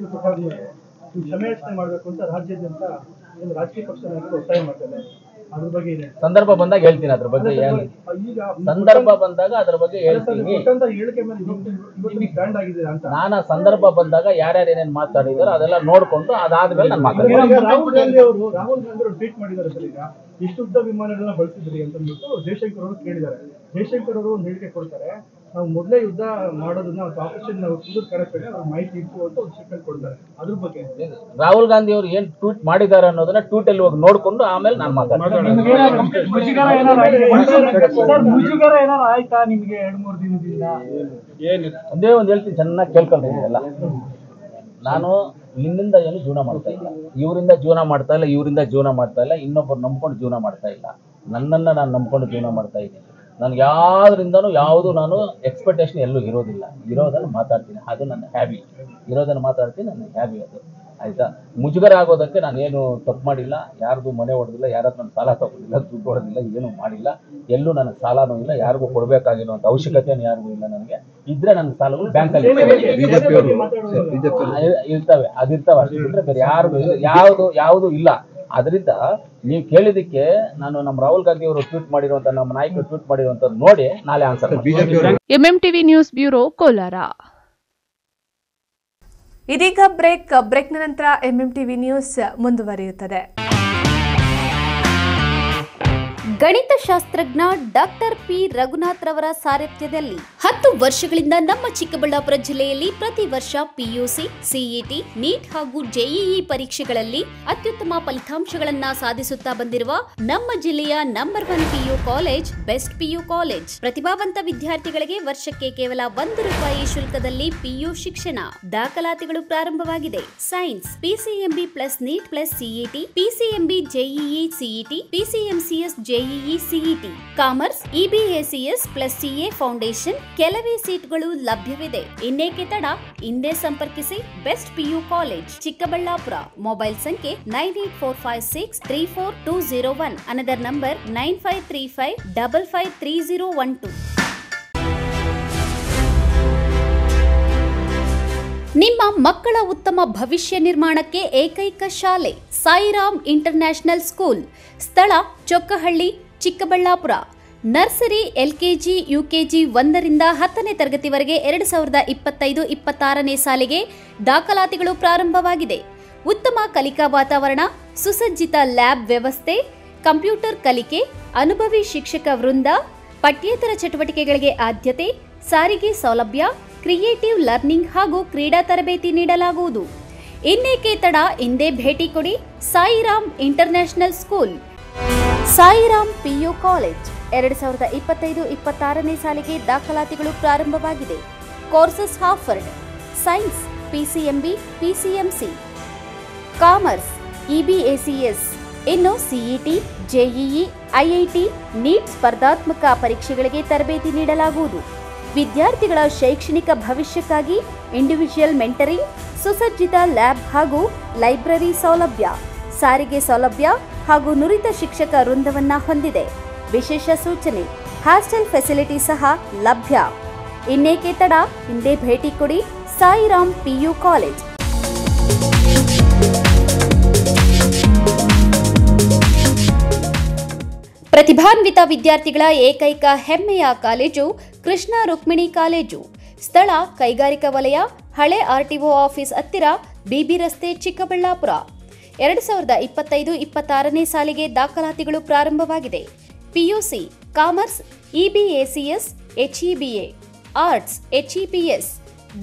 ನೀವು ಕ್ಷಮೆಯಾಚನೆ ಮಾಡಬೇಕು ಅಂತ ರಾಜ್ಯಾದ್ಯಂತ ರಾಜಕೀಯ ಪಕ್ಷ ನಾಯಕರು ಒತ್ತಾಯ ಮಾಡ್ತಾರೆ. ಅದ್ರ ಬಗ್ಗೆ ಇದೆ, ಸಂದರ್ಭ ಬಂದಾಗ ಹೇಳ್ತೀನಿ. ಅದ್ರ ಬಗ್ಗೆ ಏನು ಸಂದರ್ಭ ಬಂದಾಗ ಅದ್ರ ಬಗ್ಗೆ ಹೇಳ್ತೀನಿ. ಹೇಳಿಕೆ ಮೇಲೆ ಬ್ರ್ಯಾಂಡ್ ಆಗಿದೆ ಅಂತ ನಾನು ಸಂದರ್ಭ ಬಂದಾಗ ಯಾರ್ಯಾರು ಏನೇನು ಮಾತಾಡಿದಾರೋ ಅದೆಲ್ಲ ನೋಡ್ಕೊಂಡು ಅದಾದ್ಮೇಲೆ ನಾನು ಮಾತಾಡ್ತೀನಿ. ರಾಹುಲ್ ಗಾಂಧಿ ಅವರು ಟ್ವೀಟ್ ಮಾಡಿದ್ದಾರೆ ಸರ್, ಈಗ ಇಷ್ಟು ಉದ್ದ ವಿಮಾನಗಳನ್ನ ಬಳಸಿದ್ರಿ ಅಂತ ಅಂದ್ಬಿಟ್ಟು ಜಯಶಂಕರ್ ಅವರು ಕೇಳಿದ್ದಾರೆ. ಜಯಶಂಕರ್ ಅವರು ಒಂದು ಹೇಳಿಕೆ ಕೊಡ್ತಾರೆ, ನಾವು ಮೊದಲೇ ಯುದ್ಧ ಮಾಡೋದನ್ನ ಆಪರೇಷನ್ ನಾವು ಸಿಂಧೂರ್ ಕಾರ್ಯಕ್ರಮ ಮಾಹಿತಿ ಇಟ್ಟು ಅಂತ ಒಂದು ಸ್ಟೇಟ್ಮೆಂಟ್ ಕೊಡ್ತಾರೆ. ಅದ್ರ ಬಗ್ಗೆ ರಾಹುಲ್ ಗಾಂಧಿ ಅವರು ಏನ್ ಟ್ವೀಟ್ ಮಾಡಿದ್ದಾರೆ ಅನ್ನೋದನ್ನ ಟ್ವೀಟ್ ಅಲ್ಲಿ ಹೋಗಿ ನೋಡ್ಕೊಂಡು ಆಮೇಲೆ ನಾನು ಮಾತಾಡ್ತೀನಿ. ಮುಜುಗರ ಏನಾರು ಆಯ್ತಾ ನಿಮ್ಗೆ 2-3 ದಿನದಿಂದ? ಒಂದೇ ಒಂದು ಹೇಳ್ತೀನಿ, ಚೆನ್ನಾಗಿ ಕೇಳ್ಕೊಳ್ತೀನಿ. ಎಲ್ಲ ನಾನು ನಿನ್ನಿಂದ ಏನು ಜೀವನ ಮಾಡ್ತಾ ಇಲ್ಲ, ಇವರಿಂದ ಜೀವನ ಮಾಡ್ತಾ ಇಲ್ಲ, ಇವರಿಂದ ಜೀವನ ಮಾಡ್ತಾ ಇಲ್ಲ, ಇನ್ನೊಬ್ಬರು ನಂಬ್ಕೊಂಡು ಜೀವನ ಮಾಡ್ತಾ ಇಲ್ಲ. ನನ್ನನ್ನು ನಾನು ನಂಬ್ಕೊಂಡು ಜೀವನ ಮಾಡ್ತಾ ಇದ್ದೀನಿ. ನನಗೆ ಯಾವುದರಿಂದನೂ ಯಾವುದು ನಾನು ಎಕ್ಸ್ಪೆಕ್ಟೇಷನ್ ಎಲ್ಲೂ ಇರೋದಿಲ್ಲ. ಇರೋದನ್ನು ಮಾತಾಡ್ತೀನಿ, ಅದು ನನ್ನ ಹ್ಯಾಬಿ. ಇರೋದನ್ನು ಮಾತಾಡ್ತೀನಿ, ನನ್ನ ಹ್ಯಾಬಿ ಅದು. ಆಯಿತಾ? ಮುಜುಗರ ಆಗೋದಕ್ಕೆ ನಾನೇನು ತಪ್ಪು ಮಾಡಿಲ್ಲ, ಯಾರ್ದು ಮನೆ ಹೊಡೆದಿಲ್ಲ, ಯಾರದ್ದು ನಾನು ಸಾಲ ತಗೊಂಡಿಲ್ಲ, ದುಡ್ಡು ಹೊಡೆದಿಲ್ಲ, ಏನೂ ಮಾಡಿಲ್ಲ. ಎಲ್ಲೂ ನನಗೆ ಸಾಲನೂ ಇಲ್ಲ, ಯಾರಿಗೂ ಕೊಡಬೇಕಾಗಿರುವಂಥ ಅವಶ್ಯಕತೆಯೂ ಯಾರಿಗೂ ಇಲ್ಲ. ನನಗೆ ಇದ್ರೆ ನನ್ನ ಸಾಲಗಳು ಬ್ಯಾಂಕಲ್ಲಿ ಇರ್ತವೆ, ಅದಿರ್ತವೆ. ಅಷ್ಟು ಬಿಟ್ಟರೆ ಬೇರೆ ಯಾವುದು ಇಲ್ಲ. ಅದರಿಂದ ನೀವು ಕೇಳಿದಕ್ಕೆ ನಾನು ನಮ್ಮ ರಾಹುಲ್ ಗಾಂಧಿ ಅವರು ಟ್ವೀಟ್ ಮಾಡಿರುವಂಥ, ನಮ್ಮ ನಾಯಕರು ಟ್ವೀಟ್ ಮಾಡಿರುವಂಥದ್ದು ನೋಡಿ ನಾಳೆ answer. MMTV news bureau, Kolar. ಇದೀಗ ಬ್ರೇಕ್ನ ನಂತರ ಎಂಎಂಟಿವಿ ನ್ಯೂಸ್ ಮುಂದುವರಿಯುತ್ತದೆ. ಗಣಿತಶಾಸ್ತ್ರಜ್ಞ ಡಾಕ್ಟರ್ ಪಿ ರಘುನಾಥ್ ರವರ ಸಾರಥ್ಯದಲ್ಲಿ 10 ವರ್ಷಗಳಿಂದ ನಮ್ಮ ಚಿಕ್ಕಬಳ್ಳಾಪುರ ಜಿಲ್ಲೆಯಲ್ಲಿ ಪ್ರತಿ ವರ್ಷ ಪಿಯುಸಿ, ಸಿಇಟಿ, ನೀಟ್ ಹಾಗೂ ಜೆಇಇ ಪರೀಕ್ಷೆಗಳಲ್ಲಿ ಅತ್ಯುತ್ತಮ ಫಲಿತಾಂಶಗಳನ್ನ ಸಾಧಿಸುತ್ತಾ ಬಂದಿರುವ ನಮ್ಮ ಜಿಲ್ಲೆಯ number 1 PU college best PU college. ಪ್ರತಿಭಾವಂತ ವಿದ್ಯಾರ್ಥಿಗಳಿಗೆ ವರ್ಷಕ್ಕೆ ಕೇವಲ ₹1 ಶುಲ್ಕದಲ್ಲಿ ಪಿಯು ಶಿಕ್ಷಣ. ದಾಖಲಾತಿಗಳು ಪ್ರಾರಂಭವಾಗಿದೆ. Science PCMB plus NEET plus CET, PCMB JEE CET, PCMCS JEE CET, commerce EBACS plus CA foundation. ಕೆಲವೇ ಸೀಟ್ಗಳು ಲಭ್ಯವಿದೆ. ಇನ್ನೇಕೆ ತಡ? ಹಿಂದೆ ಸಂಪರ್ಕಿಸಿ best PU college, Chikkaballapur. Mobile ಸಂಖ್ಯೆ 9845634201. Another number 9535553012. ನಿಮ್ಮ ಮಕ್ಕಳ ಉತ್ತಮ ಭವಿಷ್ಯ ನಿರ್ಮಾಣಕ್ಕೆ ಏಕೈಕ ಶಾಲೆ ಸಾಯಿರಾಮ್ ಇಂಟರ್ನ್ಯಾಷನಲ್ ಸ್ಕೂಲ್. ಸ್ಥಳ Chokkahalli, Chikkaballapur. Nursery, LKG, UKG 1ರಿಂದ 10ನೇ ತರಗತಿವರೆಗೆ 2025-26ನೇ ಸಾಲಿಗೆ ದಾಖಲಾತಿಗಳು ಪ್ರಾರಂಭವಾಗಿದೆ. ಉತ್ತಮ ಕಲಿಕಾ ವಾತಾವರಣ, ಸುಸಜ್ಜಿತ ಲ್ಯಾಬ್ ವ್ಯವಸ್ಥೆ, ಕಂಪ್ಯೂಟರ್ ಕಲಿಕೆ, ಅನುಭವಿ ಶಿಕ್ಷಕ ವೃಂದ, ಪಠ್ಯೇತರ ಚಟುವಟಿಕೆಗಳಿಗೆ ಆದ್ಯತೆ, ಸಾರಿಗೆ ಸೌಲಭ್ಯ, ಕ್ರಿಯೇಟಿವ್ ಲರ್ನಿಂಗ್ ಹಾಗೂ ಕ್ರೀಡಾ ತರಬೇತಿ ನೀಡಲಾಗುವುದು. ಇನ್ನೇಕೆ ತಡ? ಹಿಂದೆ ಭೇಟಿ ಕೊಡಿ Sairam international school. Sairam PU college 2025-26ನೇ ಸಾಲಿಗೆ ದಾಖಲಾತಿಗಳು ಪ್ರಾರಂಭವಾಗಿದೆ. Courses offered: science PCMB, PCMC, commerce EBACS. ಇನ್ನು ಸಿಇಟಿ, ಜೆಇಇ, ಐಐಟಿ, ನೀಟ್ ಸ್ಪರ್ಧಾತ್ಮಕ ಪರೀಕ್ಷೆಗಳಿಗೆ ತರಬೇತಿ ನೀಡಲಾಗುವುದು. ವಿದ್ಯಾರ್ಥಿಗಳ ಶೈಕ್ಷಣಿಕ ಭವಿಷ್ಯಕ್ಕಾಗಿ ಇಂಡಿವಿಜುವಲ್ ಮೆಂಟರಿಂಗ್, ಸುಸಜ್ಜಿತ ಲ್ಯಾಬ್ ಹಾಗೂ ಲೈಬ್ರರಿ ಸೌಲಭ್ಯ, ಸಾರಿಗೆ ಸೌಲಭ್ಯ ಹಾಗೂ ನುರಿತ ಶಿಕ್ಷಕ ವೃಂದವನ್ನ ಹೊಂದಿದೆ. ವಿಶೇಷ ಸೂಚನೆ: ಹಾಸ್ಟೆಲ್ ಫೆಸಿಲಿಟಿ ಸಹ ಲಭ್ಯ. ಇನ್ನೇಕೆ ತಡ? ಹಿಂದೆ ಭೇಟಿ ಕೊಡಿ ಸಾಯಿರಾಮ್ ಪಿಯು ಕಾಲೇಜ್. ಪ್ರತಿಭಾನ್ವಿತ ವಿದ್ಯಾರ್ಥಿಗಳ ಏಕೈಕ ಹೆಮ್ಮೆಯ ಕಾಲೇಜು ಕೃಷ್ಣ ರುಕ್ಮಿಣಿ ಕಾಲೇಜು. ಸ್ಥಳ ಕೈಗಾರಿಕಾ ವಲಯ, ಹಳೆ ಆರ್ಟಿಒ ಆಫೀಸ್ ಹತ್ತಿರ, ಬಿಬಿ ರಸ್ತೆ, ಚಿಕ್ಕಬಳ್ಳಾಪುರ. 2025-26ನೇ ಸಾಲಿಗೆ ದಾಖಲಾತಿಗಳು ಪ್ರಾರಂಭವಾಗಿದೆ. PUC, commerce EBACS, HEBA, arts HEPS,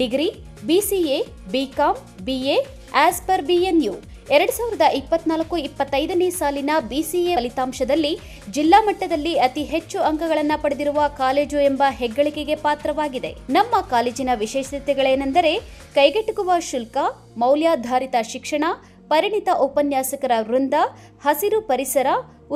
degree BCA, BCom, BA as per BNU. 2024-25ನೇ ಸಾಲಿನ ಬಿಸಿಎ ಫಲಿತಾಂಶದಲ್ಲಿ ಜಿಲ್ಲಾ ಮಟ್ಟದಲ್ಲಿ ಅತಿ ಹೆಚ್ಚು ಅಂಕಗಳನ್ನು ಪಡೆದಿರುವ ಕಾಲೇಜು ಎಂಬ ಹೆಗ್ಗಳಿಕೆಗೆ ಪಾತ್ರವಾಗಿದೆ. ನಮ್ಮ ಕಾಲೇಜಿನ ವಿಶೇಷತೆಗಳೇನೆಂದರೆ ಕೈಗೆಟುಕುವ ಶುಲ್ಕ, ಮೌಲ್ಯಾಧಾರಿತ ಶಿಕ್ಷಣ, ಪರಿಣಿತ ಉಪನ್ಯಾಸಕರ ವೃಂದ, ಹಸಿರು ಪರಿಸರ,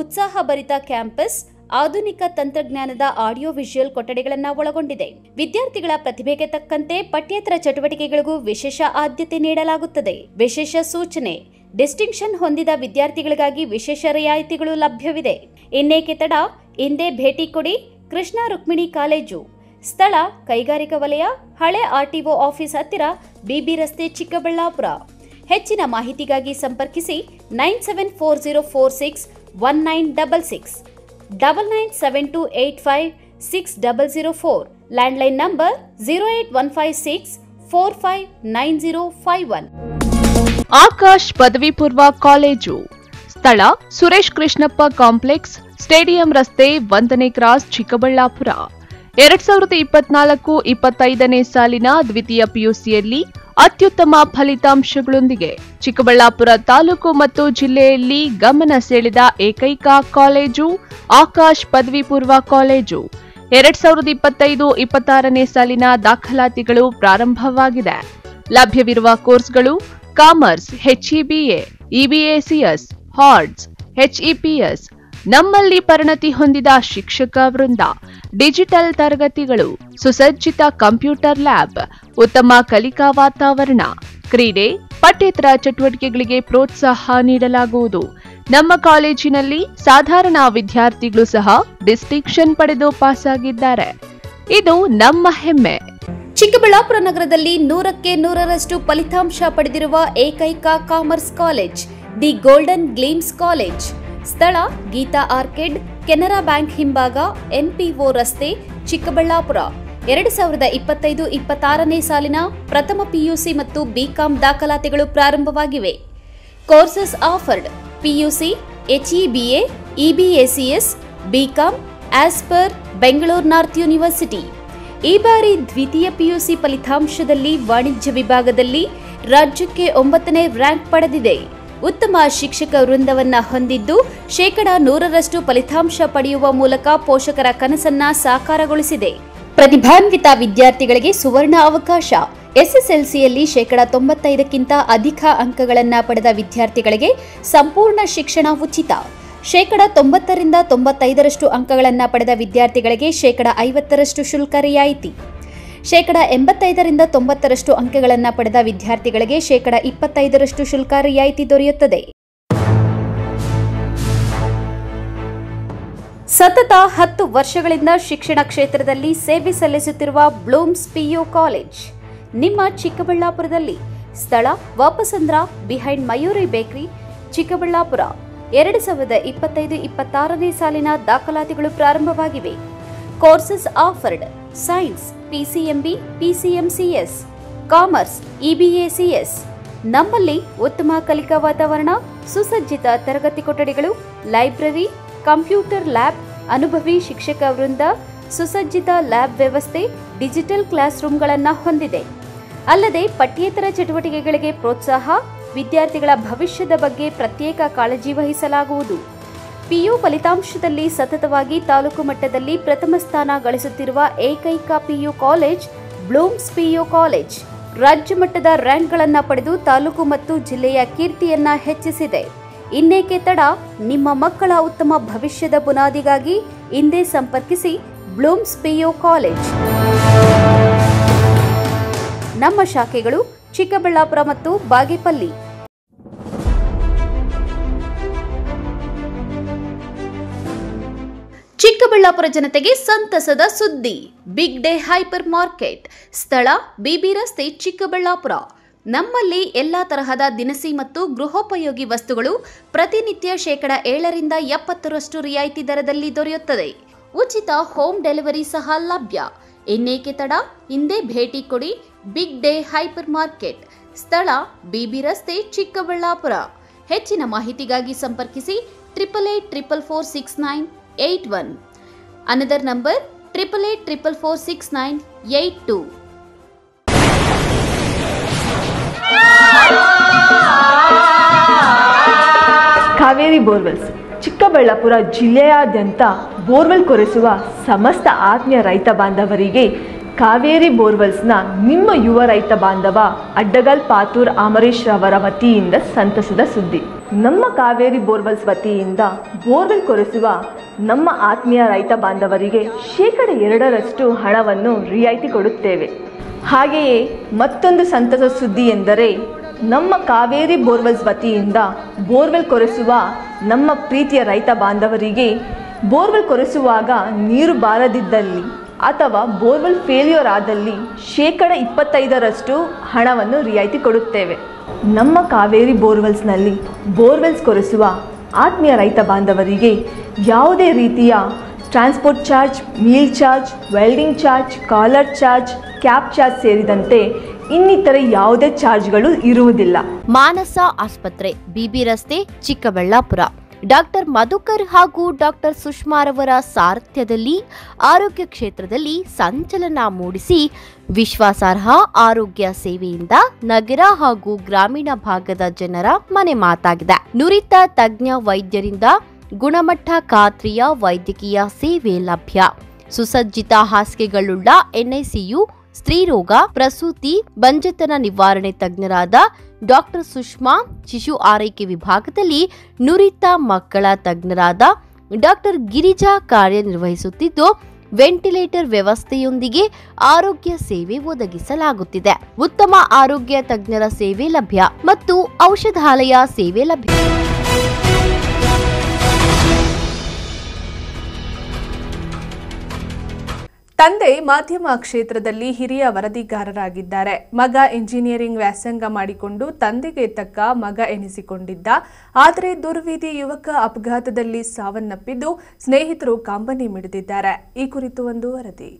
ಉತ್ಸಾಹಭರಿತ ಕ್ಯಾಂಪಸ್, ಆಧುನಿಕ ತಂತ್ರಜ್ಞಾನದ ಆಡಿಯೋ ವಿಜುವಲ್ ಕೊಠಡಿಗಳನ್ನು ಒಳಗೊಂಡಿದೆ. ವಿದ್ಯಾರ್ಥಿಗಳ ಪ್ರತಿಭೆಗೆ ತಕ್ಕಂತೆ ಪಠ್ಯೇತರ ಚಟುವಟಿಕೆಗಳಿಗೂ ವಿಶೇಷ ಆದ್ಯತೆ ನೀಡಲಾಗುತ್ತದೆ. ವಿಶೇಷ ಸೂಚನೆ: ಡಿಸ್ಟಿಂಕ್ಷನ್ ಹೊಂದಿದ ವಿದ್ಯಾರ್ಥಿಗಳಿಗಾಗಿ ವಿಶೇಷ ರಿಯಾಯಿತಿಗಳು ಲಭ್ಯವಿದೆ. ಇನ್ನೇಕೆ ತಡ? ಹಿಂದೆ ಭೇಟಿ ಕೊಡಿ ಕೃಷ್ಣ ರುಕ್ಮಿಣಿ ಕಾಲೇಜು. ಸ್ಥಳ ಕೈಗಾರಿಕಾ ವಲಯ, ಹಳೆ ಆರ್ಟಿಒ ಆಫೀಸ್ ಹತ್ತಿರ, ಬಿಬಿ ರಸ್ತೆ, ಚಿಕ್ಕಬಳ್ಳಾಪುರ. ಹೆಚ್ಚಿನ ಮಾಹಿತಿಗಾಗಿ ಸಂಪರ್ಕಿಸಿ 9740461966, 9972856004, ಲ್ಯಾಂಡ್ಲೈನ್ ನಂಬರ್ 08156459051. ಆಕಾಶ್ ಪದವಿ ಪೂರ್ವ ಕಾಲೇಜು. ಸ್ಥಳ ಸುರೇಶ್ ಕೃಷ್ಣಪ್ಪ ಕಾಂಪ್ಲೆಕ್ಸ್, ಸ್ಟೇಡಿಯಂ ರಸ್ತೆ, 1ನೇ ಕ್ರಾಸ್, ಚಿಕ್ಕಬಳ್ಳಾಪುರ. 2024-25ನೇ ಸಾಲಿನ ದ್ವಿತೀಯ ಪಿಯುಸಿಯಲ್ಲಿ ಅತ್ಯುತ್ತಮ ಫಲಿತಾಂಶಗಳೊಂದಿಗೆ ಚಿಕ್ಕಬಳ್ಳಾಪುರ ತಾಲೂಕು ಮತ್ತು ಜಿಲ್ಲೆಯಲ್ಲಿ ಗಮನ ಸೆಳೆದ ಏಕೈಕ ಕಾಲೇಜು ಆಕಾಶ್ ಪದವಿ ಪೂರ್ವ ಕಾಲೇಜು. 2025-26ನೇ ಸಾಲಿನ ದಾಖಲಾತಿಗಳು ಪ್ರಾರಂಭವಾಗಿದೆ. ಲಭ್ಯವಿರುವ ಕೋರ್ಸ್ಗಳು commerce, HEBA, EBACS, arts, HEPS. ನಮ್ಮಲ್ಲಿ ಪರಿಣತಿ ಹೊಂದಿದ ಶಿಕ್ಷಕ ವೃಂದ, ಡಿಜಿಟಲ್ ತರಗತಿಗಳು, ಸುಸಜ್ಜಿತ ಕಂಪ್ಯೂಟರ್ ಲ್ಯಾಬ್, ಉತ್ತಮ ಕಲಿಕಾ ವಾತಾವರಣ, ಕ್ರೀಡೆ, ಪಠ್ಯೇತರ ಚಟುವಟಿಕೆಗಳಿಗೆ ಪ್ರೋತ್ಸಾಹ ನೀಡಲಾಗುವುದು. ನಮ್ಮ ಕಾಲೇಜಿನಲ್ಲಿ ಸಾಧಾರಣ ವಿದ್ಯಾರ್ಥಿಗಳು ಸಹ ಡಿಸ್ಟಿಂಕ್ಷನ್ ಪಡೆದು ಪಾಸಾಗಿದ್ದಾರೆ. ಇದು ನಮ್ಮ ಹೆಮ್ಮೆ. ಚಿಕ್ಕಬಳ್ಳಾಪುರ ನಗರದಲ್ಲಿ 100ಕ್ಕೆ 100ರಷ್ಟು ಫಲಿತಾಂಶ ಪಡೆದಿರುವ ಏಕೈಕ commerce college the golden gleams college. ಸ್ಥಳ ಗೀತಾ ಆರ್ಕಿಡ್, ಕೆನರಾ ಬ್ಯಾಂಕ್ ಹಿಂಭಾಗ, NPO ರಸ್ತೆ, ಚಿಕ್ಕಬಳ್ಳಾಪುರ. 2025-26ನೇ ಸಾಲಿನ ಪ್ರಥಮ PUC ಮತ್ತು BCom ದಾಖಲಾತಿಗಳು ಪ್ರಾರಂಭವಾಗಿವೆ. Courses offered: PUC, HEBA, EBACS, BCom as per Bengaluru north university. ಈ ಬಾರಿ ದ್ವಿತೀಯ PUC ಫಲಿತಾಂಶದಲ್ಲಿ ವಾಣಿಜ್ಯ ವಿಭಾಗದಲ್ಲಿ ರಾಜ್ಯಕ್ಕೆ 9ನೇ ರ್ಯಾಂಕ್ ಪಡೆದಿದೆ. ಉತ್ತಮ ಶಿಕ್ಷಕ ವೃಂದವನ್ನ ಹೊಂದಿದ್ದು 100% ಫಲಿತಾಂಶ ಪಡೆಯುವ ಮೂಲಕ ಪೋಷಕರ ಕನಸನ್ನ ಸಾಕಾರಗೊಳಿಸಿದೆ. ಪ್ರತಿಭಾನ್ವಿತ ವಿದ್ಯಾರ್ಥಿಗಳಿಗೆ ಸುವರ್ಣ ಅವಕಾಶ. SSLCಯಲ್ಲಿ 95%ಕ್ಕಿಂತ ಅಧಿಕ ಅಂಕಗಳನ್ನು ಪಡೆದ ವಿದ್ಯಾರ್ಥಿಗಳಿಗೆ ಸಂಪೂರ್ಣ ಶಿಕ್ಷಣ ಉಚಿತ. 90% 95% ಅಂಕಗಳನ್ನು ಪಡೆದ ವಿದ್ಯಾರ್ಥಿಗಳಿಗೆ 50% ಶುಲ್ಕ ರಿಯಾಯಿತಿ. 85% 90% ಅಂಕಗಳನ್ನು ಪಡೆದ ವಿದ್ಯಾರ್ಥಿಗಳಿಗೆ 25% ಶುಲ್ಕ ರಿಯಾಯಿತಿ ದೊರೆಯುತ್ತದೆ. ಸತತ 10 ವರ್ಷಗಳಿಂದ ಶಿಕ್ಷಣ ಕ್ಷೇತ್ರದಲ್ಲಿ ಸೇವೆ ಸಲ್ಲಿಸುತ್ತಿರುವ ಬ್ಲೂಮ್ಸ್ PU ಕಾಲೇಜ್ ನಿಮ್ಮ ಚಿಕ್ಕಬಳ್ಳಾಪುರದಲ್ಲಿ. ಸ್ಥಳ ವಾಪಸಂದ್ರ ಬಿಹೈಂಡ್ ಮಯೂರಿ ಬೇಕರಿ, ಚಿಕ್ಕಬಳ್ಳಾಪುರ. 2025-26ನೇ ಸಾಲಿನ ದಾಖಲಾತಿಗಳು ಪ್ರಾರಂಭವಾಗಿವೆ. Courses offered: science, PCMB, PCMCS, commerce, EBACS. ನಮ್ಮಲ್ಲಿ ಉತ್ತಮ ಕಲಿಕಾ ವಾತಾವರಣ, ಸುಸಜ್ಜಿತ ತರಗತಿ ಕೊಠಡಿಗಳು, ಲೈಬ್ರರಿ, ಕಂಪ್ಯೂಟರ್ ಲ್ಯಾಬ್, ಅನುಭವಿ ಶಿಕ್ಷಕ ವೃಂದ, ಸುಸಜ್ಜಿತ ಲ್ಯಾಬ್ ವ್ಯವಸ್ಥೆ, ಡಿಜಿಟಲ್ ಕ್ಲಾಸ್ ರೂಮ್ಗಳನ್ನು ಹೊಂದಿದೆ. ಅಲ್ಲದೆ ಪಠ್ಯೇತರ ಚಟುವಟಿಕೆಗಳಿಗೆ ಪ್ರೋತ್ಸಾಹ, ವಿದ್ಯಾರ್ಥಿಗಳ ಭವಿಷ್ಯದ ಬಗ್ಗೆ ಪ್ರತ್ಯೇಕ ಕಾಳಜಿ ವಹಿಸಲಾಗುವುದು. PU ಫಲಿತಾಂಶದಲ್ಲಿ ಸತತವಾಗಿ ತಾಲೂಕು ಮಟ್ಟದಲ್ಲಿ ಪ್ರಥಮ ಸ್ಥಾನ ಗಳಿಸುತ್ತಿರುವ ಏಕೈಕ PU college Bloom's PU college. ರಾಜ್ಯ ಮಟ್ಟದ ರ್ಯಾಂಕ್ಗಳನ್ನು ಪಡೆದು ತಾಲೂಕು ಮತ್ತು ಜಿಲ್ಲೆಯ ಕೀರ್ತಿಯನ್ನ ಹೆಚ್ಚಿಸಿದೆ. ಇನ್ನೇಕೆ ತಡ? ನಿಮ್ಮ ಮಕ್ಕಳ ಉತ್ತಮ ಭವಿಷ್ಯದ ಬುನಾದಿಗಾಗಿ ಇಂದೇ ಸಂಪರ್ಕಿಸಿ ಬ್ಲೂಮ್ಸ್ PU ಕಾಲೇಜ್. ನಮ್ಮ ಶಾಖೆಗಳು ಚಿಕ್ಕಬಳ್ಳಾಪುರ ಮತ್ತು ಬಾಗೇಪಲ್ಲಿ. ಚಿಕ್ಕಬಳ್ಳಾಪುರ ಜನತೆಗೆ ಸಂತಸದ ಸುದ್ದಿ. Big day hyper market. ಸ್ಥಳ BB ರಸ್ತೆ, ಚಿಕ್ಕಬಳ್ಳಾಪುರ. ನಮ್ಮಲ್ಲಿ ಎಲ್ಲಾ ತರಹದ ದಿನಸಿ ಮತ್ತು ಗೃಹೋಪಯೋಗಿ ವಸ್ತುಗಳು ಪ್ರತಿನಿತ್ಯ 7% 70% ರಿಯಾಯಿತಿ ದರದಲ್ಲಿ ದೊರೆಯುತ್ತದೆ. ಉಚಿತ ಹೋಮ್ ಡೆಲಿವರಿ ಸಹ ಲಭ್ಯ. ಇನ್ನೇಕೆ ತಡ? ಇಂದೇ ಭೇಟಿ ಕೊಡಿ ಬಿಗ್ ಡೇ ಹೈಪರ್ ಮಾರ್ಕೆಟ್. ಸ್ಥಳ BB ರಸ್ತೆ, ಚಿಕ್ಕಬಳ್ಳಾಪುರ. ಹೆಚ್ಚಿನ ಮಾಹಿತಿಗಾಗಿ ಸಂಪರ್ಕಿಸಿ 8884469881. Another number 88446982. Kaveri borewells. Chikkaballapur ಜಿಲ್ಲೆಯಾದ್ಯಂತ ಬೋರ್ವೆಲ್ ಕೊರೆಸುವ ಸಮಸ್ತ ಆತ್ಮೀಯ ರೈತ ಬಾಂಧವರಿಗೆ ಕಾವೇರಿ ಬೋರ್ವೆಲ್ಸ್ನ ನಿಮ್ಮ ಯುವ ರೈತ ಬಾಂಧವ ಅಡ್ಡಗಲ್ ಪಾತೂರ್ ಅಮರೇಶ್ ರವರ ವತಿಯಿಂದ ಸಂತಸದ ಸುದ್ದಿ. ನಮ್ಮ ಕಾವೇರಿ ಬೋರ್ವೆಲ್ಸ್ ವತಿಯಿಂದ ಬೋರ್ವೆಲ್ ಕೊರೆಸುವ ನಮ್ಮ ಆತ್ಮೀಯ ರೈತ ಬಾಂಧವರಿಗೆ 2% ಹಣವನ್ನು ರಿಯಾಯಿತಿ ಕೊಡುತ್ತೇವೆ. ಹಾಗೆಯೇ ಮತ್ತೊಂದು ಸಂತಸ ಸುದ್ದಿ ಎಂದರೆ ನಮ್ಮ ಕಾವೇರಿ ಬೋರ್ವೆಲ್ಸ್ ವತಿಯಿಂದ ಬೋರ್ವೆಲ್ ಕೊರೆಸುವ ನಮ್ಮ ಪ್ರೀತಿಯ ರೈತ ಬಾಂಧವರಿಗೆ ಬೋರ್ವೆಲ್ ಕೊರೆಸುವಾಗ ನೀರು ಬಾರದಿದ್ದಲ್ಲಿ ಅಥವಾ ಬೋರ್ವೆಲ್ ಫೇಲ್ಯೂರ್ ಆದಲ್ಲಿ 25% ಹಣವನ್ನು ರಿಯಾಯಿತಿ ಕೊಡುತ್ತೇವೆ. ನಮ್ಮ ಕಾವೇರಿ ಬೋರ್ವೆಲ್ಸ್ನಲ್ಲಿ ಬೋರ್ವೆಲ್ಸ್ ಕೊರೆಸುವ ಆತ್ಮೀಯ ರೈತ ಬಾಂಧವರಿಗೆ ಯಾವುದೇ ರೀತಿಯ transport charge, meal charge, welding charge, collar charge, cab charge ಸೇರಿದಂತೆ ಇನ್ನಿತರ ಯಾವುದೇ ಚಾರ್ಜ್ಗಳು ಇರುವುದಿಲ್ಲ. ಮಾನಸ ಆಸ್ಪತ್ರೆ, BB ರಸ್ತೆ, ಚಿಕ್ಕಬಳ್ಳಾಪುರ. ಡಾಕ್ಟರ್ ಮಧುಕರ್ ಹಾಗೂ ಡಾಕ್ಟರ್ ಸುಷ್ಮಾರವರ ಸಾರಥ್ಯದಲ್ಲಿ ಆರೋಗ್ಯ ಕ್ಷೇತ್ರದಲ್ಲಿ ಸಂಚಲನ ಮೂಡಿಸಿ ವಿಶ್ವಾಸಾರ್ಹ ಆರೋಗ್ಯ ಸೇವೆಯಿಂದ ನಗರ ಹಾಗೂ ಗ್ರಾಮೀಣ ಭಾಗದ ಜನರ ಮನೆ ಮಾತಾಗಿದೆ. ನುರಿತ ತಜ್ಞ ವೈದ್ಯರಿಂದ ಗುಣಮಟ್ಟ ಖಾತ್ರಿಯ ವೈದ್ಯಕೀಯ ಸೇವೆ ಲಭ್ಯ. ಸುಸಜ್ಜಿತ ಹಾಸಿಗೆಗಳುಳ್ಳ NICU, ಸ್ತ್ರೀರೋಗ, ಪ್ರಸೂತಿ, ಬಂಜೆತನ ನಿವಾರಣೆ ತಜ್ಞರಾದ ಡಾಕ್ಟರ್ ಸುಷ್ಮಾ, ಶಿಶು ಆರೈಕೆ ವಿಭಾಗದಲ್ಲಿ ನುರಿತ ಮಕ್ಕಳ ತಜ್ಞರಾದ ಡಾಕ್ಟರ್ ಗಿರಿಜಾ ಕಾರ್ಯನಿರ್ವಹಿಸುತ್ತಿದ್ದು, ವೆಂಟಿಲೇಟರ್ ವ್ಯವಸ್ಥೆಯೊಂದಿಗೆ ಆರೋಗ್ಯ ಸೇವೆ ಒದಗಿಸಲಾಗುತ್ತಿದೆ. ಉತ್ತಮ ಆರೋಗ್ಯ ತಜ್ಞರ ಸೇವೆ ಲಭ್ಯ ಮತ್ತು ಔಷಧಾಲಯ ಸೇವೆ ಲಭ್ಯ. ತಂದೆ ಮಾಧ್ಯಮ ಕ್ಷೇತ್ರದಲ್ಲಿ ಹಿರಿಯ ವರದಿಗಾರರಾಗಿದ್ದಾರೆ. ಮಗ ಇಂಜಿನಿಯರಿಂಗ್ ವ್ಯಾಸಂಗ ಮಾಡಿಕೊಂಡು ತಂದೆಗೆ ತಕ್ಕ ಮಗ ಎನಿಸಿಕೊಂಡಿದ್ದ. ಆದರೆ ದುರ್ವಿಧಿ ಯುವಕ ಅಪಘಾತದಲ್ಲಿ ಸಾವನ್ನಪ್ಪಿದ್ದು ಸ್ನೇಹಿತರು ಕಂಬನಿ ಮಿಡಿದಿದ್ದಾರೆ. ಈ ಕುರಿತು ಒಂದು ವರದಿ.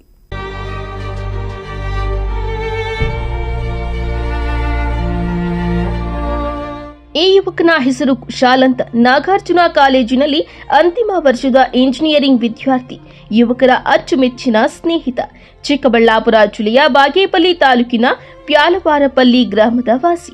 ಈ ಯುವಕನ ಹೆಸರು ಕುಶಾಲ್ ಅಂತ. ನಾಗಾರ್ಜುನ ಕಾಲೇಜಿನಲ್ಲಿ ಅಂತಿಮ ವರ್ಷದ ಇಂಜಿನಿಯರಿಂಗ್ ವಿದ್ಯಾರ್ಥಿ. ಯುವಕರ ಅಚ್ಚುಮೆಚ್ಚಿನ ಸ್ನೇಹಿತ. ಚಿಕ್ಕಬಳ್ಳಾಪುರ ಜಿಲ್ಲೆಯ ಬಾಗೇಪಲ್ಲಿ ತಾಲೂಕಿನ ಪ್ಯಾಲವಾರಪಲ್ಲಿ ಗ್ರಾಮದ ವಾಸಿ.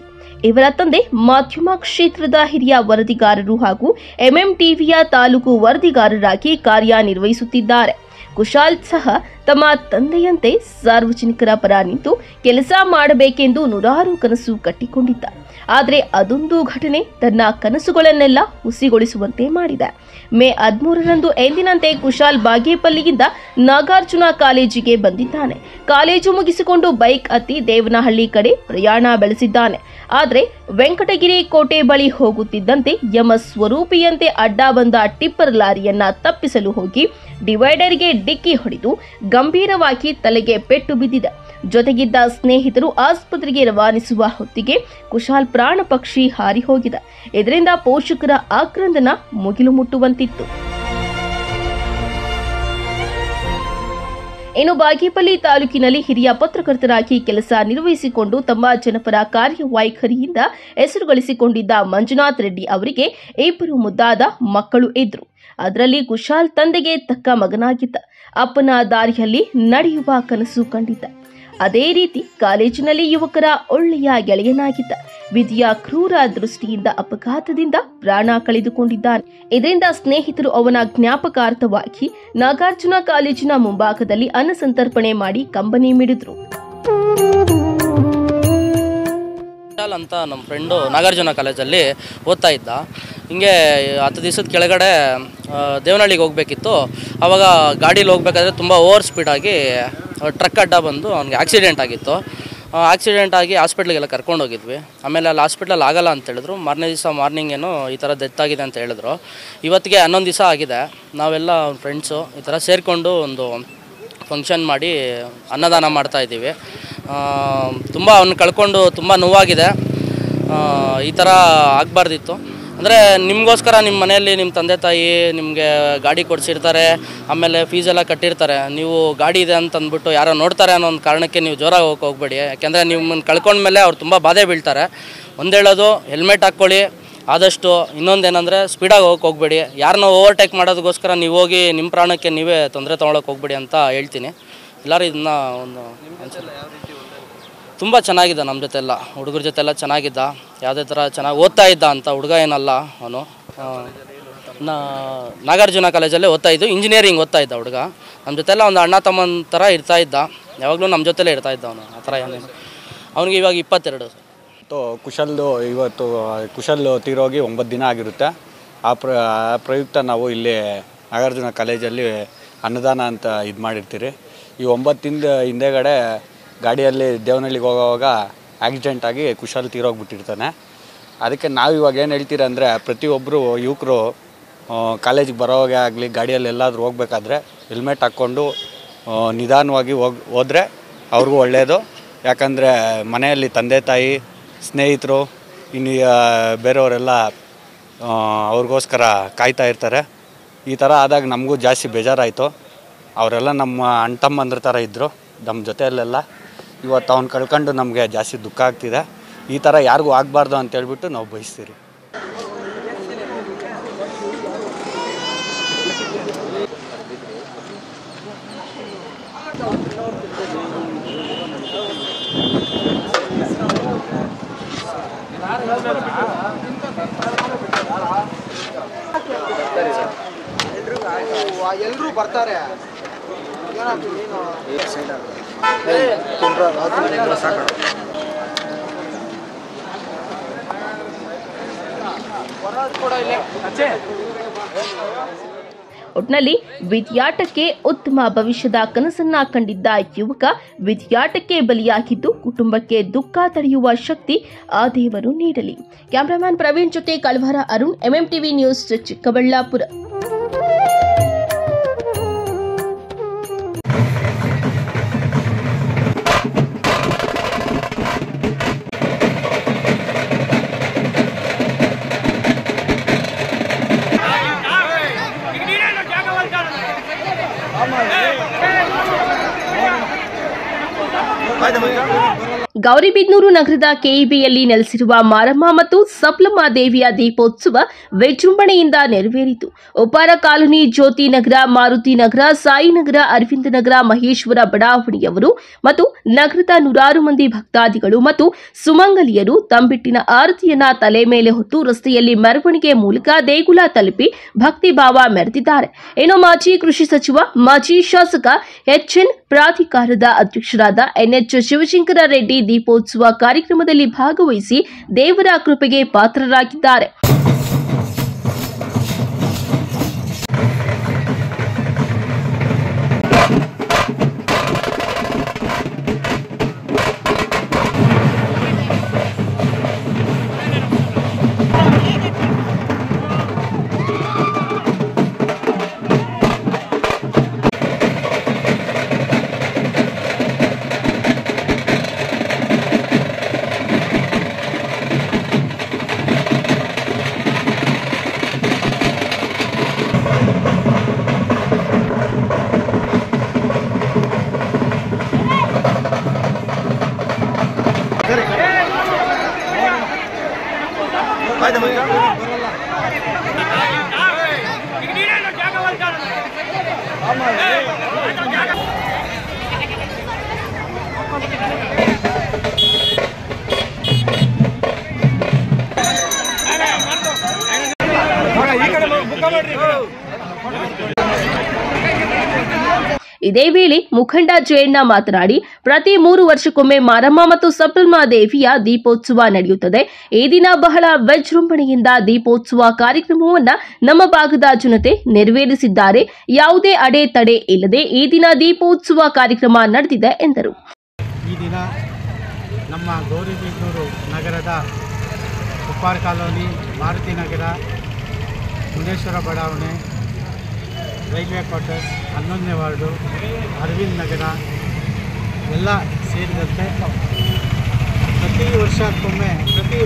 ಇವರ ತಂದೆ ಮಾಧ್ಯಮ ಕ್ಷೇತ್ರದ ಹಿರಿಯ ವರದಿಗಾರರು ಹಾಗೂ ಎಂಎಂಟಿವಿಯ ತಾಲೂಕು ವರದಿಗಾರರಾಗಿ ಕಾರ್ಯನಿರ್ವಹಿಸುತ್ತಿದ್ದಾರೆ. ಕುಶಾಲ್ ಸಹ ತಮ್ಮ ತಂದೆಯಂತೆ ಸಾರ್ವಜನಿಕರ ಪರ ನಿಂತು ಕೆಲಸ ಮಾಡಬೇಕೆಂದು ನೂರಾರು ಕನಸು ಕಟ್ಟಿಕೊಂಡಿದ್ದ. ಆದರೆ ಅದೊಂದು ಘಟನೆ ತನ್ನ ಕನಸುಗಳನ್ನೆಲ್ಲ ಹುಸಿಗೊಳಿಸುವಂತೆ ಮಾಡಿದೆ. ಮೇ 13ರಂದು ಎಂದಿನಂತೆ ಕುಶಾಲ್ ಬಾಗೇಪಲ್ಲಿಯಿಂದ ನಾಗಾರ್ಜುನ ಕಾಲೇಜಿಗೆ ಬಂದಿದ್ದಾನೆ. ಕಾಲೇಜು ಮುಗಿಸಿಕೊಂಡು ಬೈಕ್ ಹತ್ತಿ ದೇವನಹಳ್ಳಿ ಕಡೆ ಪ್ರಯಾಣ ಬೆಳೆಸಿದ್ದಾನೆ. ಆದರೆ ವೆಂಕಟಗಿರಿ ಕೋಟೆ ಬಳಿ ಹೋಗುತ್ತಿದ್ದಂತೆ ಯಮ ಸ್ವರೂಪಿಯಂತೆ ಅಡ್ಡ ಬಂದ ಟಿಪ್ಪರ್ ಲಾರಿಯನ್ನ ತಪ್ಪಿಸಲು ಹೋಗಿ ಡಿವೈಡರ್ಗೆ ಡಿಕ್ಕಿ ಹೊಡೆದು ಗಂಭೀರವಾಗಿ ತಲೆಗೆ ಪೆಟ್ಟು ಬಿದ್ದಿದೆ. ಜೊತೆಗಿದ್ದ ಸ್ನೇಹಿತರು ಆಸ್ಪತ್ರೆಗೆ ರವಾನಿಸುವ ಹೊತ್ತಿಗೆ ಕುಶಾಲ್ ಪ್ರಾಣ ಪಕ್ಷಿ ಹಾರಿ ಹೋಗಿದೆ. ಇದರಿಂದ ಪೋಷಕರ ಆಕ್ರಂದನ ಮುಗಿಲು ಮುಟ್ಟುವಂತಿತ್ತು. ಇನ್ನು ಬಾಗೇಪಲ್ಲಿ ತಾಲೂಕಿನಲ್ಲಿ ಹಿರಿಯ ಪತ್ರಕರ್ತರಾಗಿ ಕೆಲಸ ನಿರ್ವಹಿಸಿಕೊಂಡು ತಮ್ಮ ಜನಪರ ಕಾರ್ಯವೈಖರಿಯಿಂದ ಹೆಸರು ಗಳಿಸಿಕೊಂಡಿದ್ದ ಮಂಜುನಾಥ್ ರೆಡ್ಡಿ ಅವರಿಗೆ 2 ಮುದ್ದಾದ ಮಕ್ಕಳು ಇದ್ರು. ಅದರಲ್ಲಿ ಕುಶಾಲ್ ತಂದೆಗೆ ತಕ್ಕ ಮಗನಾಗಿದ್ದ. ಅಪ್ಪನ ದಾರಿಯಲ್ಲಿ ನಡೆಯುವ ಕನಸು ಕಂಡಿದ್ದ. ಅದೇ ರೀತಿ ಕಾಲೇಜಿನಲ್ಲಿ ಯುವಕರ ಒಳ್ಳೆಯ ಗೆಳೆಯನಾಗಿದ್ದ. ವಿಧಿಯ ಕ್ರೂರ ದೃಷ್ಟಿಯಿಂದ ಅಪಘಾತದಿಂದ ಪ್ರಾಣ ಕಳೆದುಕೊಂಡಿದ್ದಾನೆ. ಇದರಿಂದ ಸ್ನೇಹಿತರು ಅವನ ಜ್ಞಾಪಕಾರ್ಥವಾಗಿ ನಾಗಾರ್ಜುನ ಕಾಲೇಜಿನ ಮುಂಭಾಗದಲ್ಲಿ ಅನ್ನಸಂತರ್ಪಣೆ ಮಾಡಿ ಕಂಬನಿ ಮಿಡಿದ್ರು. ಅಂತ ನಮ್ಮ ಫ್ರೆಂಡು ನಾಗಾರ್ಜುನ ಕಾಲೇಜಲ್ಲಿ ಓದ್ತಾ ಇದ್ದ. ಹಿಂಗೆ 10 ದಿವಸದ ಕೆಳಗಡೆ ದೇವನಹಳ್ಳಿಗೆ ಹೋಗಬೇಕಿತ್ತು. ಆವಾಗ ಗಾಡೀಲಿ ಹೋಗ್ಬೇಕಾದ್ರೆ ತುಂಬ ಓವರ್ ಸ್ಪೀಡಾಗಿ ಟ್ರಕ್ ಅಡ್ಡ ಬಂದು ಅವ್ನಿಗೆ ಆಕ್ಸಿಡೆಂಟ್ ಆಗಿತ್ತು. ಆಕ್ಸಿಡೆಂಟ್ ಆಗಿ ಹಾಸ್ಪಿಟ್ಲಿಗೆಲ್ಲ ಕರ್ಕೊಂಡೋಗಿದ್ವಿ. ಆಮೇಲೆ ಅಲ್ಲಿ ಹಾಸ್ಪಿಟ್ಲಲ್ಲಿ ಆಗಲ್ಲ ಅಂತ ಹೇಳಿದ್ರು. ಮಾರನೇ ದಿವಸ ಮಾರ್ನಿಂಗ್ ಏನೋ ಈ ಥರ ಡೆತ್ ಆಗಿದೆ ಅಂತ ಹೇಳಿದ್ರು. ಇವತ್ತಿಗೆ 11 ದಿವಸ ಆಗಿದೆ. ನಾವೆಲ್ಲ ಅವ್ನ ಫ್ರೆಂಡ್ಸು ಈ ಥರ ಸೇರಿಕೊಂಡು ಒಂದು ಫಂಕ್ಷನ್ ಮಾಡಿ ಅನ್ನದಾನ ಮಾಡ್ತಾಯಿದ್ದೀವಿ. ತುಂಬ ಅವ್ನು ಕಳ್ಕೊಂಡು ತುಂಬ ನೋವಾಗಿದೆ. ಈ ಥರ ಆಗಬಾರ್ದಿತ್ತು. ಅಂದರೆ ನಿಮಗೋಸ್ಕರ ನಿಮ್ಮ ಮನೆಯಲ್ಲಿ ನಿಮ್ಮ ತಂದೆ ತಾಯಿ ನಿಮಗೆ ಗಾಡಿ ಕೊಡಿಸಿರ್ತಾರೆ, ಆಮೇಲೆ ಫೀಸೆಲ್ಲ ಕಟ್ಟಿರ್ತಾರೆ. ನೀವು ಗಾಡಿ ಇದೆ ಅಂತ ಅಂದ್ಬಿಟ್ಟು ಯಾರೋ ನೋಡ್ತಾರೆ ಅನ್ನೋ ಒಂದು ಕಾರಣಕ್ಕೆ ನೀವು ಜೋರಾಗಿ ಹೋಗಬೇಡಿ. ಯಾಕೆಂದರೆ ನಿಮ್ಮನ್ನು ಕಳ್ಕೊಂಡ್ಮೇಲೆ ಅವ್ರು ತುಂಬ ಬಾಧೆ ಬೀಳ್ತಾರೆ. ಒಂದು ಹೇಳೋದು, ಹೆಲ್ಮೆಟ್ ಹಾಕ್ಕೊಳ್ಳಿ ಆದಷ್ಟು. ಇನ್ನೊಂದೇನೆಂದರೆ ಸ್ಪೀಡಾಗಿ ಹೋಗಬೇಡಿ. ಯಾರನ್ನೋ ಓವರ್ಟೇಕ್ ಮಾಡೋದಕ್ಕೋಸ್ಕರ ನೀವು ಹೋಗಿ ನಿಮ್ಮ ಪ್ರಾಣಕ್ಕೆ ನೀವೇ ತೊಂದರೆ ತೊಗೊಳಕ್ಕೆ ಹೋಗ್ಬೇಡಿ ಅಂತ ಹೇಳ್ತೀನಿ. ಎಲ್ಲರೂ ಇದನ್ನ ಒಂದು ತುಂಬ ಚೆನ್ನಾಗಿದ್ದ. ನಮ್ಮ ಜೊತೆ ಎಲ್ಲ ಹುಡುಗರ ಜೊತೆ ಎಲ್ಲ ಚೆನ್ನಾಗಿದ್ದ. ಯಾವುದೇ ಥರ ಚೆನ್ನಾಗಿ ಓದ್ತಾ ಇದ್ದ ಅಂತ ಹುಡುಗ ಏನಲ್ಲ ಅವನು. ನಾಗಾರ್ಜುನ ಕಾಲೇಜಲ್ಲೇ ಓದ್ತಾ ಇದ್ದು, ಇಂಜಿನಿಯರಿಂಗ್ ಓದ್ತಾ ಇದ್ದ ಹುಡುಗ. ನಮ್ಮ ಜೊತೆಲ್ಲ ಒಂದು ಅಣ್ಣ ತಮ್ಮನ ಥರ ಇರ್ತಾ ಇದ್ದ. ಯಾವಾಗಲೂ ನಮ್ಮ ಜೊತೆಲೇ ಇರ್ತಾ ಇದ್ದ ಅವನು. ಆ ಥರ ಏನೇನು ಅವನಿಗೆ ಇವಾಗ 22. ಕುಶಲ್ ತೀರೋಗಿ 9 ದಿನ ಆಗಿರುತ್ತೆ. ಆ ಪ್ರಯುಕ್ತ ನಾವು ಇಲ್ಲಿ ನಾಗಾರ್ಜುನ ಕಾಲೇಜಲ್ಲಿ ಅನ್ನದಾನ ಅಂತ ಇದು ಮಾಡಿರ್ತೀರಿ. ಈ 9 ದಿನದ ಹಿಂದೆಗಡೆ ಗಾಡಿಯಲ್ಲಿ ದೇವನಹಳ್ಳಿಗೆ ಹೋಗೋವಾಗ ಆಕ್ಸಿಡೆಂಟ್ ಆಗಿ ಕುಶಾಲ್ ತೀರೋಗ್ಬಿಟ್ಟಿರ್ತಾನೆ. ಅದಕ್ಕೆ ನಾವು ಇವಾಗ ಏನು ಹೇಳ್ತೀರ ಅಂದರೆ, ಪ್ರತಿಯೊಬ್ಬರು ಯುವಕರು ಕಾಲೇಜಿಗೆ ಬರೋವಾಗೆ ಆಗಲಿ ಗಾಡಿಯಲ್ಲಿ ಎಲ್ಲಾದರೂ ಹೋಗ್ಬೇಕಾದ್ರೆ ಹೆಲ್ಮೆಟ್ ಹಾಕ್ಕೊಂಡು ನಿಧಾನವಾಗಿ ಹೋದರೆ ಅವ್ರಿಗೂ ಒಳ್ಳೆಯದು. ಯಾಕಂದರೆ ಮನೆಯಲ್ಲಿ ತಂದೆ ತಾಯಿ, ಸ್ನೇಹಿತರು, ಇನ್ನು ಬೇರೆಯವರೆಲ್ಲ ಅವ್ರಿಗೋಸ್ಕರ ಕಾಯ್ತಾ ಇರ್ತಾರೆ. ಈ ಥರ ಆದಾಗ ನಮಗೂ ಜಾಸ್ತಿ ಬೇಜಾರಾಯಿತು. ಅವರೆಲ್ಲ ನಮ್ಮ ಅಣ್ಣ ತಮ್ಮಂದ್ರ ಥರ ಇದ್ದರು ನಮ್ಮ ಜೊತೆಯಲ್ಲೆಲ್ಲ. ಇವತ್ತು ಅವ್ನು ಕಳ್ಕೊಂಡು ನಮಗೆ ಜಾಸ್ತಿ ದುಃಖ ಆಗ್ತಿದೆ. ಈ ಥರ ಯಾರಿಗೂ ಆಗಬಾರ್ದು ಅಂತೇಳ್ಬಿಟ್ಟು ನಾವು ಬಯಸ್ತೀರಿ. ಎಲ್ಲರೂ ಬರ್ತಾರೆ. ಒಟ್ನಲ್ಲಿ ವಿದ್ಯಾಟಕ್ಕೆ ಉತ್ತಮ ಭವಿಷ್ಯದ ಕನಸನ್ನ ಕಂಡಿದ್ದ ಯುವಕ ವಿದ್ಯಾಟಕ್ಕೆ ಬಲಿಯಾಗಿದ್ದು ಕುಟುಂಬಕ್ಕೆ ದುಃಖ ತಡೆಯುವ ಶಕ್ತಿ ಆ ದೇವರು ನೀಡಲಿ. ಕ್ಯಾಮರಾಮನ್ ಪ್ರವೀಣ್ ಜೊತೆ ಕಳವರ ಅರುಣ್, ಎಂಎಂಟಿವಿ ನ್ಯೂಸ್, ಚಿಕ್ಕಬಳ್ಳಾಪುರ. ಗೌರಿಬಿದನೂರು ನಗರದ ಕೆಇಬಿಯಲ್ಲಿ ನೆಲೆಸಿರುವ ಮಾರಮ್ಮ ಮತ್ತು ಸಪ್ಲಮ್ಮ ದೇವಿಯ ದೀಪೋತ್ಸವ ವಿಜೃಂಭಣೆಯಿಂದ ನೆರವೇರಿತು. ಉಪ್ಪಾರ ಕಾಲೋನಿ, ಜ್ಯೋತಿ ನಗರ, ಮಾರುತಿ ನಗರ, ಸಾಯಿನಗರ, ಅರವಿಂದ ನಗರ, ಮಹೇಶ್ವರ ಬಡಾವಣೆಯವರು ಮತ್ತು ನಗರದ ನೂರಾರು ಮಂದಿ ಭಕ್ತಾದಿಗಳು ಮತ್ತು ಸುಮಂಗಲಿಯರು ತಂಬಿಟ್ಟಿನ ಆರತಿಯನ್ನ ತಲೆ ಮೇಲೆ ಹೊತ್ತು ರಸ್ತೆಯಲ್ಲಿ ಮೆರವಣಿಗೆ ಮೂಲಕ ದೇಗುಲ ತಲುಪಿ ಭಕ್ತಿ ಭಾವ ಮೆರೆದಿದ್ದಾರೆ. ಇನ್ನು ಮಾಜಿ ಕೃಷಿ ಸಚಿವ, ಮಾಜಿ ಶಾಸಕ, ಎಚ್ಎನ್ ಪ್ರಾಧಿಕಾರದ ಅಧ್ಯಕ್ಷರಾದ ಎನ್ಎಚ್ ಶಿವಶಂಕರ ರೆಡ್ಡಿ ದೀಪೋತ್ಸವ ಕಾರ್ಯಕ್ರಮದಲ್ಲಿ ಭಾಗವಹಿಸಿ ದೇವರ ಕೃಪೆಗೆ ಪಾತ್ರರಾಗಿದ್ದಾರೆ. ಇದೇ ವೇಳೆ ಮುಖಂಡ ಜಯಣ್ಣ ಮಾತನಾಡಿ, ಪ್ರತಿ 3 ವರ್ಷಕ್ಕೊಮ್ಮೆ ಮಾರಮ್ಮ ಮತ್ತು ಸಪ್ಲಮ್ಮ ದೇವಿಯ ದೀಪೋತ್ಸವ ನಡೆಯುತ್ತದೆ. ಈ ದಿನ ಬಹಳ ವಿಜೃಂಭಣೆಯಿಂದ ದೀಪೋತ್ಸವ ಕಾರ್ಯಕ್ರಮವನ್ನು ನಮ್ಮ ಭಾಗದ ಜನತೆ ನೆರವೇರಿಸಿದ್ದಾರೆ. ಯಾವುದೇ ಅಡೆತಡೆ ಇಲ್ಲದೆ ಈ ದಿನ ದೀಪೋತ್ಸವ ಕಾರ್ಯಕ್ರಮ ನಡೆದಿದೆ ಎಂದರು. ಈ ದಿನ ನಮ್ಮ ಗೌರಿಬಿದನೂರು ನಗರದ ಉಪ್ಪಾರ ಕಾಲೋನಿ, ಮಾರುತಿ ನಗರ, ಮುನೇಶ್ವರ ಬಡಾವಣೆ, ರೈಲ್ವೆ ಕ್ವಾರ್ಟರ್ಸ್, 11ನೇ ವಾರ್ಡು, ಅರವಿಂದ್ ನಗರ ಎಲ್ಲ ಸೇರಿದಂತೆ ಪ್ರತಿ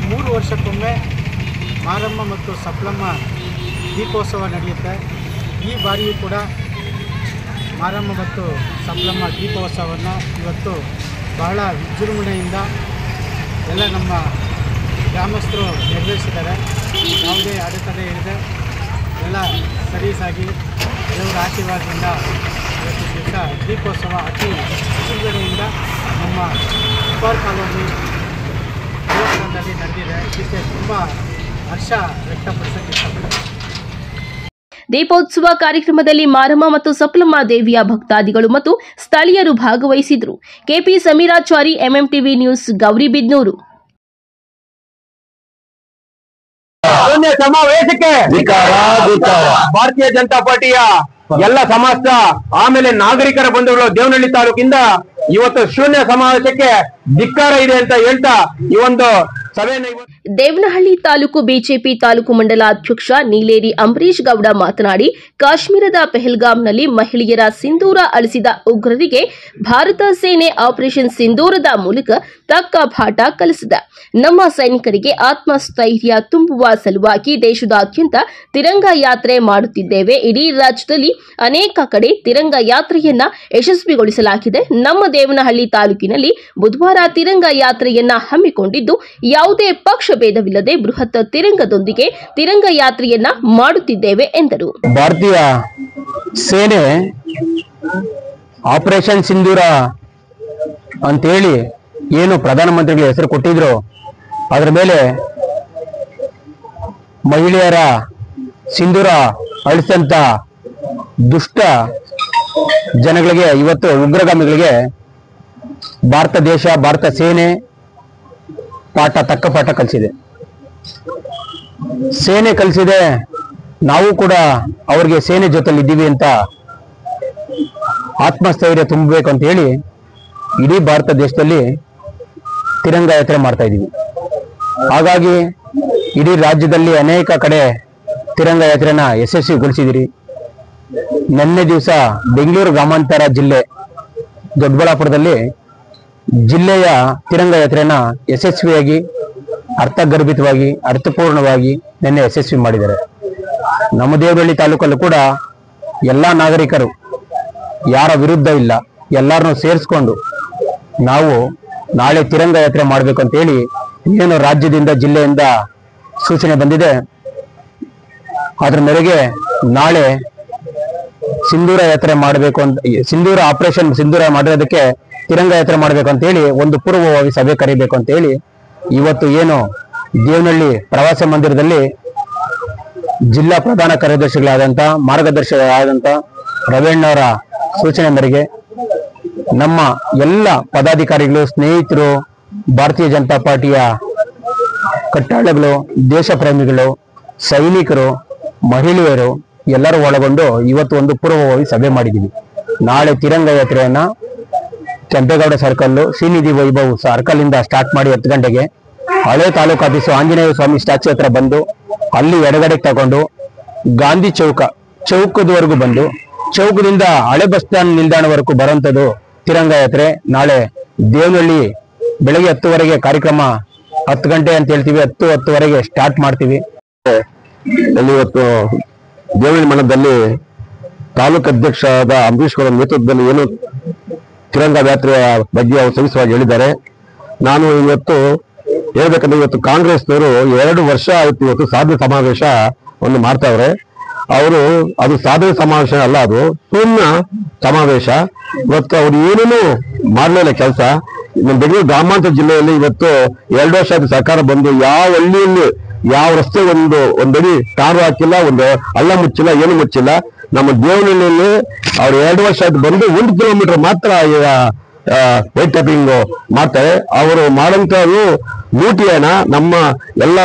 3 ವರ್ಷಕ್ಕೊಮ್ಮೆ ಮಾರಮ್ಮ ಮತ್ತು ಸಪ್ಲಮ್ಮ ದೀಪೋತ್ಸವ ನಡೆಯುತ್ತೆ. ಈ ಬಾರಿಯೂ ಕೂಡ ಮಾರಮ್ಮ ಮತ್ತು ಸಪ್ಲಮ್ಮ ದೀಪೋತ್ಸವವನ್ನು ಇವತ್ತು ಬಹಳ ವಿಜೃಂಭಣೆಯಿಂದ ಎಲ್ಲ ನಮ್ಮ ಗ್ರಾಮಸ್ಥರು ನೆರವೇರಿಸಿದ್ದಾರೆ. ಯಾವುದೇ ಅಡೆತಡೆ ಇಲ್ಲದೆ ಎಲ್ಲ ಸಲೀಸಾಗಿ ದೇವರ ಆಶೀರ್ವಾದದಿಂದ ಇವತ್ತು ದಿವಸ ದೀಪೋತ್ಸವ ಅತಿ ವಿಜೃಂಭಣೆಯಿಂದ ನಮ್ಮ ಉಪ್ಪಾರ ಕಾಲೋನಿ ದೇವಸ್ಥಾನದಲ್ಲಿ ನಡೆದಿದೆ. ಇದಕ್ಕೆ ತುಂಬ ಹರ್ಷ ವ್ಯಕ್ತಪಡಿಸಕ್ಕೆ ಇಷ್ಟಪಡ್ತೀನಿ. ದೀಪೋತ್ಸವ ಕಾರ್ಯಕ್ರಮದಲ್ಲಿ ಮಾರಮ್ಮ ಮತ್ತು ಸಪ್ಲಮ್ಮ ದೇವಿಯ ಭಕ್ತಾದಿಗಳು ಮತ್ತು ಸ್ಥಳೀಯರು ಭಾಗವಹಿಸಿದರು. KP Samirachari, MMTV news, Gauribidanur. ಸಮಾವೇಶಕ್ಕೆ ಭಾರತೀಯ ಜನತಾ ಪಾರ್ಟಿಯ ಎಲ್ಲ ಸಮಾಜ ಆಮೇಲೆ ನಾಗರಿಕರ ಬಂಧುಗಳು ದೇವನಹಳ್ಳಿ ತಾಲೂಕಿಂದ ಇವತ್ತು ಶೂನ್ಯ ಸಮಾವೇಶಕ್ಕೆ ಧಿಕ್ಕಾರ ಇದೆ ಅಂತ ಹೇಳ್ತಾ ಈ ಒಂದು ಸಭೆಯನ್ನು ದೇವನಹಳ್ಳಿ ತಾಲೂಕು ಬಿಜೆಪಿ ತಾಲೂಕು ಮಂಡಲ ಅಧ್ಯಕ್ಷ ನೀಲೇರಿ ಅಂಬರೀಶ್ ಗೌಡ ಮಾತನಾಡಿ, ಕಾಶ್ಮೀರದ ಪೆಹಲ್ಗಾಂನಲ್ಲಿ ಮಹಿಳೆಯರ ಸಿಂಧೂರ ಅಳಿಸಿದ ಉಗ್ರರಿಗೆ ಭಾರತ ಸೇನೆ ಆಪರೇಷನ್ ಸಿಂಧೂರದ ಮೂಲಕ ತಕ್ಕ ಪಾಠ ಕಲಿಸಿದೆ. ನಮ್ಮ ಸೈನಿಕರಿಗೆ ಆತ್ಮಸ್ಥೈರ್ಯ ತುಂಬುವ ಸಲುವಾಗಿ ದೇಶದಾದ್ಯಂತ ತಿರಂಗ ಯಾತ್ರೆ ಮಾಡುತ್ತಿದ್ದೇವೆ. ಇಡೀ ರಾಜ್ಯದಲ್ಲಿ ಅನೇಕ ಕಡೆ ತಿರಂಗ ಯಾತ್ರೆಯನ್ನ ಯಶಸ್ವಿಗೊಳಿಸಲಾಗಿದೆ. ನಮ್ಮ ದೇವನಹಳ್ಳಿ ತಾಲೂಕಿನಲ್ಲಿ ಬುಧವಾರ ತಿರಂಗ ಯಾತ್ರೆಯನ್ನ ಹಮ್ಮಿಕೊಂಡಿದ್ದು, ಯಾವುದೇ ಪಕ್ಷ ಭೇದವಿಲ್ಲದೆ ಬೃಹತ್ ತಿರಂಗದೊಂದಿಗೆ ತಿರಂಗ ಯಾತ್ರೆಯನ್ನ ಮಾಡುತ್ತಿದ್ದೇವೆ ಎಂದರು. ಭಾರತೀಯ ಸೇನೆ ಆಪರೇಷನ್ ಸಿಂಧೂರ ಅಂತೇಳಿ ಏನು ಪ್ರಧಾನಮಂತ್ರಿಗಳ ಹೆಸರು ಕೊಟ್ಟಿದ್ರು, ಅದರ ಮೇಲೆ ಮಹಿಳೆಯರ ಸಿಂಧೂರ ಅಳಿಸಂತ ದುಷ್ಟ ಜನಗಳಿಗೆ, ಇವತ್ತು ಉಗ್ರಗಾಮಿಗಳಿಗೆ ಭಾರತ ದೇಶ, ಭಾರತ ಸೇನೆ ತಕ್ಕ ಪಾಠ ಕಲಿಸಿದೆ. ಸೇನೆ ಕಲಿಸಿದೆ, ನಾವು ಕೂಡ ಅವ್ರಿಗೆ ಸೇನೆ ಜೊತೆಲಿ ಇದ್ದೀವಿ ಅಂತ ಆತ್ಮಸ್ಥೈರ್ಯ ತುಂಬಬೇಕು ಅಂತ ಹೇಳಿ ಇಡೀ ಭಾರತ ದೇಶದಲ್ಲಿ ತಿರಂಗ ಯಾತ್ರೆ ಮಾಡ್ತಾ ಇದ್ದೀವಿ. ಹಾಗಾಗಿ ಇಡೀ ರಾಜ್ಯದಲ್ಲಿ ಅನೇಕ ಕಡೆ ತಿರಂಗ ಯಾತ್ರೆನ ಯಶಸ್ವಿಗೊಳಿಸಿದಿರಿ. ನಿನ್ನೆ ದಿವಸ ಬೆಂಗಳೂರು ಗ್ರಾಮಾಂತರ ಜಿಲ್ಲೆ ದೊಡ್ಡಬಳ್ಳಾಪುರದಲ್ಲಿ ಜಿಲ್ಲೆಯ ತಿರಂಗ ಯಾತ್ರೆನ ಯಶಸ್ವಿಯಾಗಿ, ಅರ್ಥಗರ್ಭಿತವಾಗಿ, ಅರ್ಥಪೂರ್ಣವಾಗಿ ನಿನ್ನೆ ಯಶಸ್ವಿ ಮಾಡಿದ್ದಾರೆ. ನಮ್ಮ ದೇವನಹಳ್ಳಿ ತಾಲೂಕಲ್ಲೂ ಕೂಡ ಎಲ್ಲ ನಾಗರಿಕರು ಯಾರ ವಿರುದ್ಧ ಇಲ್ಲ, ಎಲ್ಲರನ್ನೂ ಸೇರಿಸ್ಕೊಂಡು ನಾವು ನಾಳೆ ತಿರಂಗ ಯಾತ್ರೆ ಮಾಡಬೇಕು ಅಂತೇಳಿ ಏನು ರಾಜ್ಯದಿಂದ, ಜಿಲ್ಲೆಯಿಂದ ಸೂಚನೆ ಬಂದಿದೆ. ಅದರ ಮೇರೆಗೆ ನಾಳೆ ಸಿಂಧೂರ ಯಾತ್ರೆ ಮಾಡಬೇಕು ಅಂತ, ಸಿಂಧೂರ ಆಪರೇಷನ್ ಸಿಂಧೂರ ಮಾಡಿರೋದಕ್ಕೆ ತಿರಂಗ ಯಾತ್ರೆ ಮಾಡಬೇಕು ಅಂತ ಹೇಳಿ ಒಂದು ಪೂರ್ವಭಾವಿ ಸಭೆ ಕರೀಬೇಕು ಅಂತ ಹೇಳಿ ಇವತ್ತು ಏನು ದೇವನಹಳ್ಳಿ ಪ್ರವಾಸ ಮಂದಿರದಲ್ಲಿ ಜಿಲ್ಲಾ ಪ್ರಧಾನ ಕಾರ್ಯದರ್ಶಿಗಳಾದಂಥ, ಮಾರ್ಗದರ್ಶಿಗಳಾದಂಥ ರವೀಣ್ಣವರ ಸೂಚನೆ ಮೇರೆಗೆ ನಮ್ಮ ಎಲ್ಲ ಪದಾಧಿಕಾರಿಗಳು, ಸ್ನೇಹಿತರು, ಭಾರತೀಯ ಜನತಾ ಪಾರ್ಟಿಯ ಕಟ್ಟಾಳಗಳು, ದೇಶ ಪ್ರೇಮಿಗಳು, ಸೈನಿಕರು, ಮಹಿಳೆಯರು ಎಲ್ಲರೂ ಒಳಗೊಂಡು ಇವತ್ತು ಒಂದು ಪೂರ್ವಭಾವಿ ಸಭೆ ಮಾಡಿದ್ದೀವಿ. ನಾಳೆ ತಿರಂಗ ಯಾತ್ರೆಯನ್ನ ಕೆಂಪೇಗೌಡ ಸರ್ಕಲ್ಲು, ಶ್ರೀನಿಧಿ ವೈಭವ್ ಸರ್ಕಲ್ ಇಂದ ಸ್ಟಾರ್ಟ್ ಮಾಡಿ 10 ಗಂಟೆಗೆ ಹಳೆ ತಾಲೂಕು ಆಫೀಸು ಆಂಜನೇಯ ಸ್ವಾಮಿ ಸ್ಟ್ಯಾಚ್ಯೂ ಹತ್ರ ಬಂದು ಅಲ್ಲಿ ಎಡಗಡೆಗೆ ತಗೊಂಡು ಗಾಂಧಿ ಚೌಕದವರೆಗೂ ಬಂದು ಚೌಕದಿಂದ ಹಳೆ ಬಸ್ ಸ್ಟ್ಯಾಂಡ್ ನಿಲ್ದಾಣವರೆಗೂ ಬರುವಂಥದ್ದು ತಿರಂಗ ಯಾತ್ರೆ. ನಾಳೆ ದೇವನಹಳ್ಳಿ ಬೆಳಗ್ಗೆ 10 ಕಾರ್ಯಕ್ರಮ, 10 ಗಂಟೆ ಅಂತ ಹೇಳ್ತೀವಿ, 10:10 ಸ್ಟಾರ್ಟ್ ಮಾಡ್ತೀವಿ. ಇವತ್ತು ದೇವನಹಳ್ಳಿ ಮಂಡಲದಲ್ಲಿ ತಾಲೂಕು ಅಧ್ಯಕ್ಷರಾದ ಅಂಬರೀಶ್ ಅವರ ನೇತೃತ್ವದಲ್ಲಿ ಏನು ತಿರಂಗ ಯಾತ್ರೆಯ ಬಗ್ಗೆ ಅವರು ಸವಿಸ್ವಾಗಿ ಹೇಳಿದ್ದಾರೆ. ನಾನು ಇವತ್ತು ಹೇಳ್ಬೇಕಂದ್ರೆ ಇವತ್ತು ಕಾಂಗ್ರೆಸ್ನವರು 2 ವರ್ಷ ಆಯ್ತು ಇವತ್ತು ಸಾಧನೆ ಸಮಾವೇಶ ಒಂದು ಮಾಡ್ತಾವ್ರೆ. ಅವರು ಅದು ಸಾಧನೆ ಸಮಾವೇಶ ಅಲ್ಲ, ಅದು ಶೂನ್ಯ ಸಮಾವೇಶ. ಇವತ್ತು ಅವ್ರು ಏನೇನು ಮಾಡಲಿಲ್ಲ ಕೆಲಸ. ನಮ್ಮ ಬೆಂಗಳೂರು ಗ್ರಾಮಾಂತರ ಜಿಲ್ಲೆಯಲ್ಲಿ ಇವತ್ತು 2 ವರ್ಷ ಆಯ್ತು ಸರ್ಕಾರ ಬಂದು ಯಾವ ಹಳ್ಳಿಯಲ್ಲಿ ಯಾವ ರಸ್ತೆ ಒಂದಡಿ ಟಾರು ಹಾಕಿಲ್ಲ, ಒಂದು ಹಳ್ಳ ಮುಚ್ಚಿಲ್ಲ, ಏನು ಮುಚ್ಚಿಲ್ಲ. ನಮ್ಮ ದೇವನಹಳ್ಳಿಯಲ್ಲಿ ಅವ್ರು 2 ವರ್ಷ ಆಯ್ತು ಬಂದು 1 ಕಿಲೋಮೀಟರ್ ಮಾತ್ರ ವೈಟ್ ಟ್ಯಾಪಿಂಗ್ ಮಾಡ್ತಾರೆ. ಅವರು ಮಾಡೋಂಥದ್ದು ಲೂಟಿ ಹಣ, ನಮ್ಮ ಎಲ್ಲ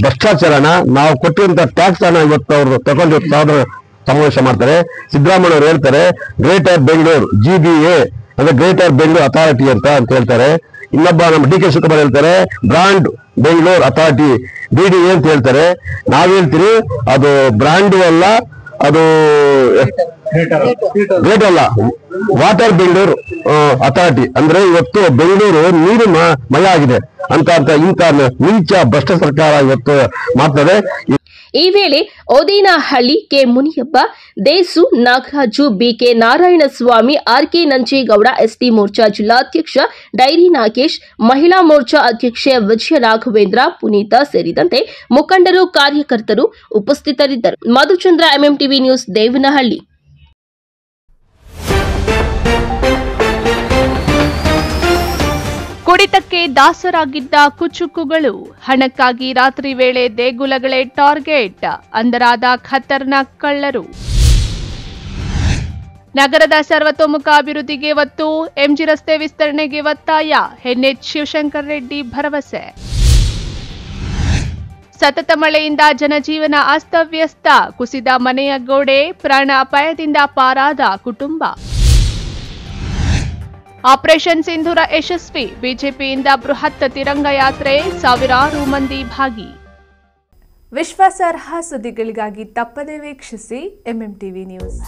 ಭ್ರಷ್ಟಾಚಾರನ, ನಾವು ಕೊಟ್ಟಿರುವಂತ ಟ್ಯಾಕ್ಸ್ ಹಣ ಇವತ್ತು ಅವರು ತಗೊಂಡು ಸಮಾವೇಶ ಮಾಡ್ತಾರೆ. ಸಿದ್ದರಾಮಯ್ಯ ಅವರು ಹೇಳ್ತಾರೆ ಗ್ರೇಟರ್ ಬೆಂಗಳೂರು GBA ಅಂದ್ರೆ ಗ್ರೇಟರ್ ಬೆಂಗಳೂರು ಅಥಾರಿಟಿ ಅಂತ ಹೇಳ್ತಾರೆ. ಇನ್ನೊಬ್ಬ ನಮ್ಮ DK ಶಿವಕುಮಾರ್ ಹೇಳ್ತಾರೆ ಬ್ರಾಂಡ್ ಬೆಂಗಳೂರು ಅಥಾರಿಟಿ BDA ಅಂತ ಹೇಳ್ತಾರೆ. ನಾವ್ ಹೇಳ್ತೀರಿ ಅದು ಬ್ರಾಂಡು ಅಲ್ಲ, ಅದು ಗ್ರೇಟ್ ಅಲ್ಲ, ವಾಟರ್ ಬೆಂಗಳೂರು ಅಥಾರಿಟಿ. ಅಂದ್ರೆ ಇವತ್ತು ಬೆಂಗಳೂರು ನೀರು ಮಯ ಆಗಿದೆ ಅಂತ ಇಂಥ ನೀಚ ಭ್ರಷ್ಟ ಸರ್ಕಾರ ಇವತ್ತು ಮಾಡ್ತದೆ. ಈ ವೇಳೆ Odenahalli K Muniyappa, Desu Nagaraju, BK Narayanaswamy, RK Nanjegowda, ST Morcha ಜಿಲ್ಲಾಧ್ಯಕ್ಷ ಡೈರಿ ನಾಗೇಶ್, ಮಹಿಳಾ ಮೋರ್ಚಾ ಅಧ್ಯಕ್ಷೆ ವಿಜಯ ರಾಘವೇಂದ್ರ, ಪುನೀತಾ ಸೇರಿದಂತೆ ಮುಖಂಡರು, ಕಾರ್ಯಕರ್ತರು ಉಪಸ್ಥಿತರಿದ್ದರು. ಮಧುಚಂದ್ರ, MMTV ನ್ಯೂಸ್, ದೇವನಹಳ್ಳಿ. ಕುಡಿತಕ್ಕೆ ದಾಸರಾಗಿದ್ದ ಕುಚುಕುಗಳು, ಹಣಕ್ಕಾಗಿ ರಾತ್ರಿ ವೇಳೆ ದೇಗುಲಗಳೇ ಟಾರ್ಗೆಟ್, ಅಂದರಾದ ಖತರ್ನಾಕ್ ಕಳ್ಳರು. ನಗರದ ಸರ್ವತೋಮುಖ ಅಭಿವೃದ್ಧಿಗೆ ಒತ್ತು, MG ರಸ್ತೆ ವಿಸ್ತರಣೆಗೆ ಒತ್ತಾಯ, NH ಶಿವಶಂಕರ್ ರೆಡ್ಡಿ ಭರವಸೆ. ಸತತ ಮಳೆಯಿಂದ ಜನಜೀವನ ಅಸ್ತವ್ಯಸ್ತ, ಕುಸಿದ ಮನೆಯ ಗೋಡೆ, ಪ್ರಾಣ ಅಪಾಯದಿಂದ ಪಾರಾದ ಕುಟುಂಬ. ಆಪರೇಷನ್ ಸಿಂಧೂರ ಯಶಸ್ವಿ, ಬಿಜೆಪಿಯಿಂದ ಬೃಹತ್ ತಿರಂಗ ಯಾತ್ರೆ, ಸಾವಿರಾರು ಮಂದಿ ಭಾಗಿ. ವಿಶ್ವಾಸಾರ್ಹ ಸುದ್ದಿಗಳಿಗಾಗಿ ತಪ್ಪದೇ ವೀಕ್ಷಿಸಿ MMTV ನ್ಯೂಸ್.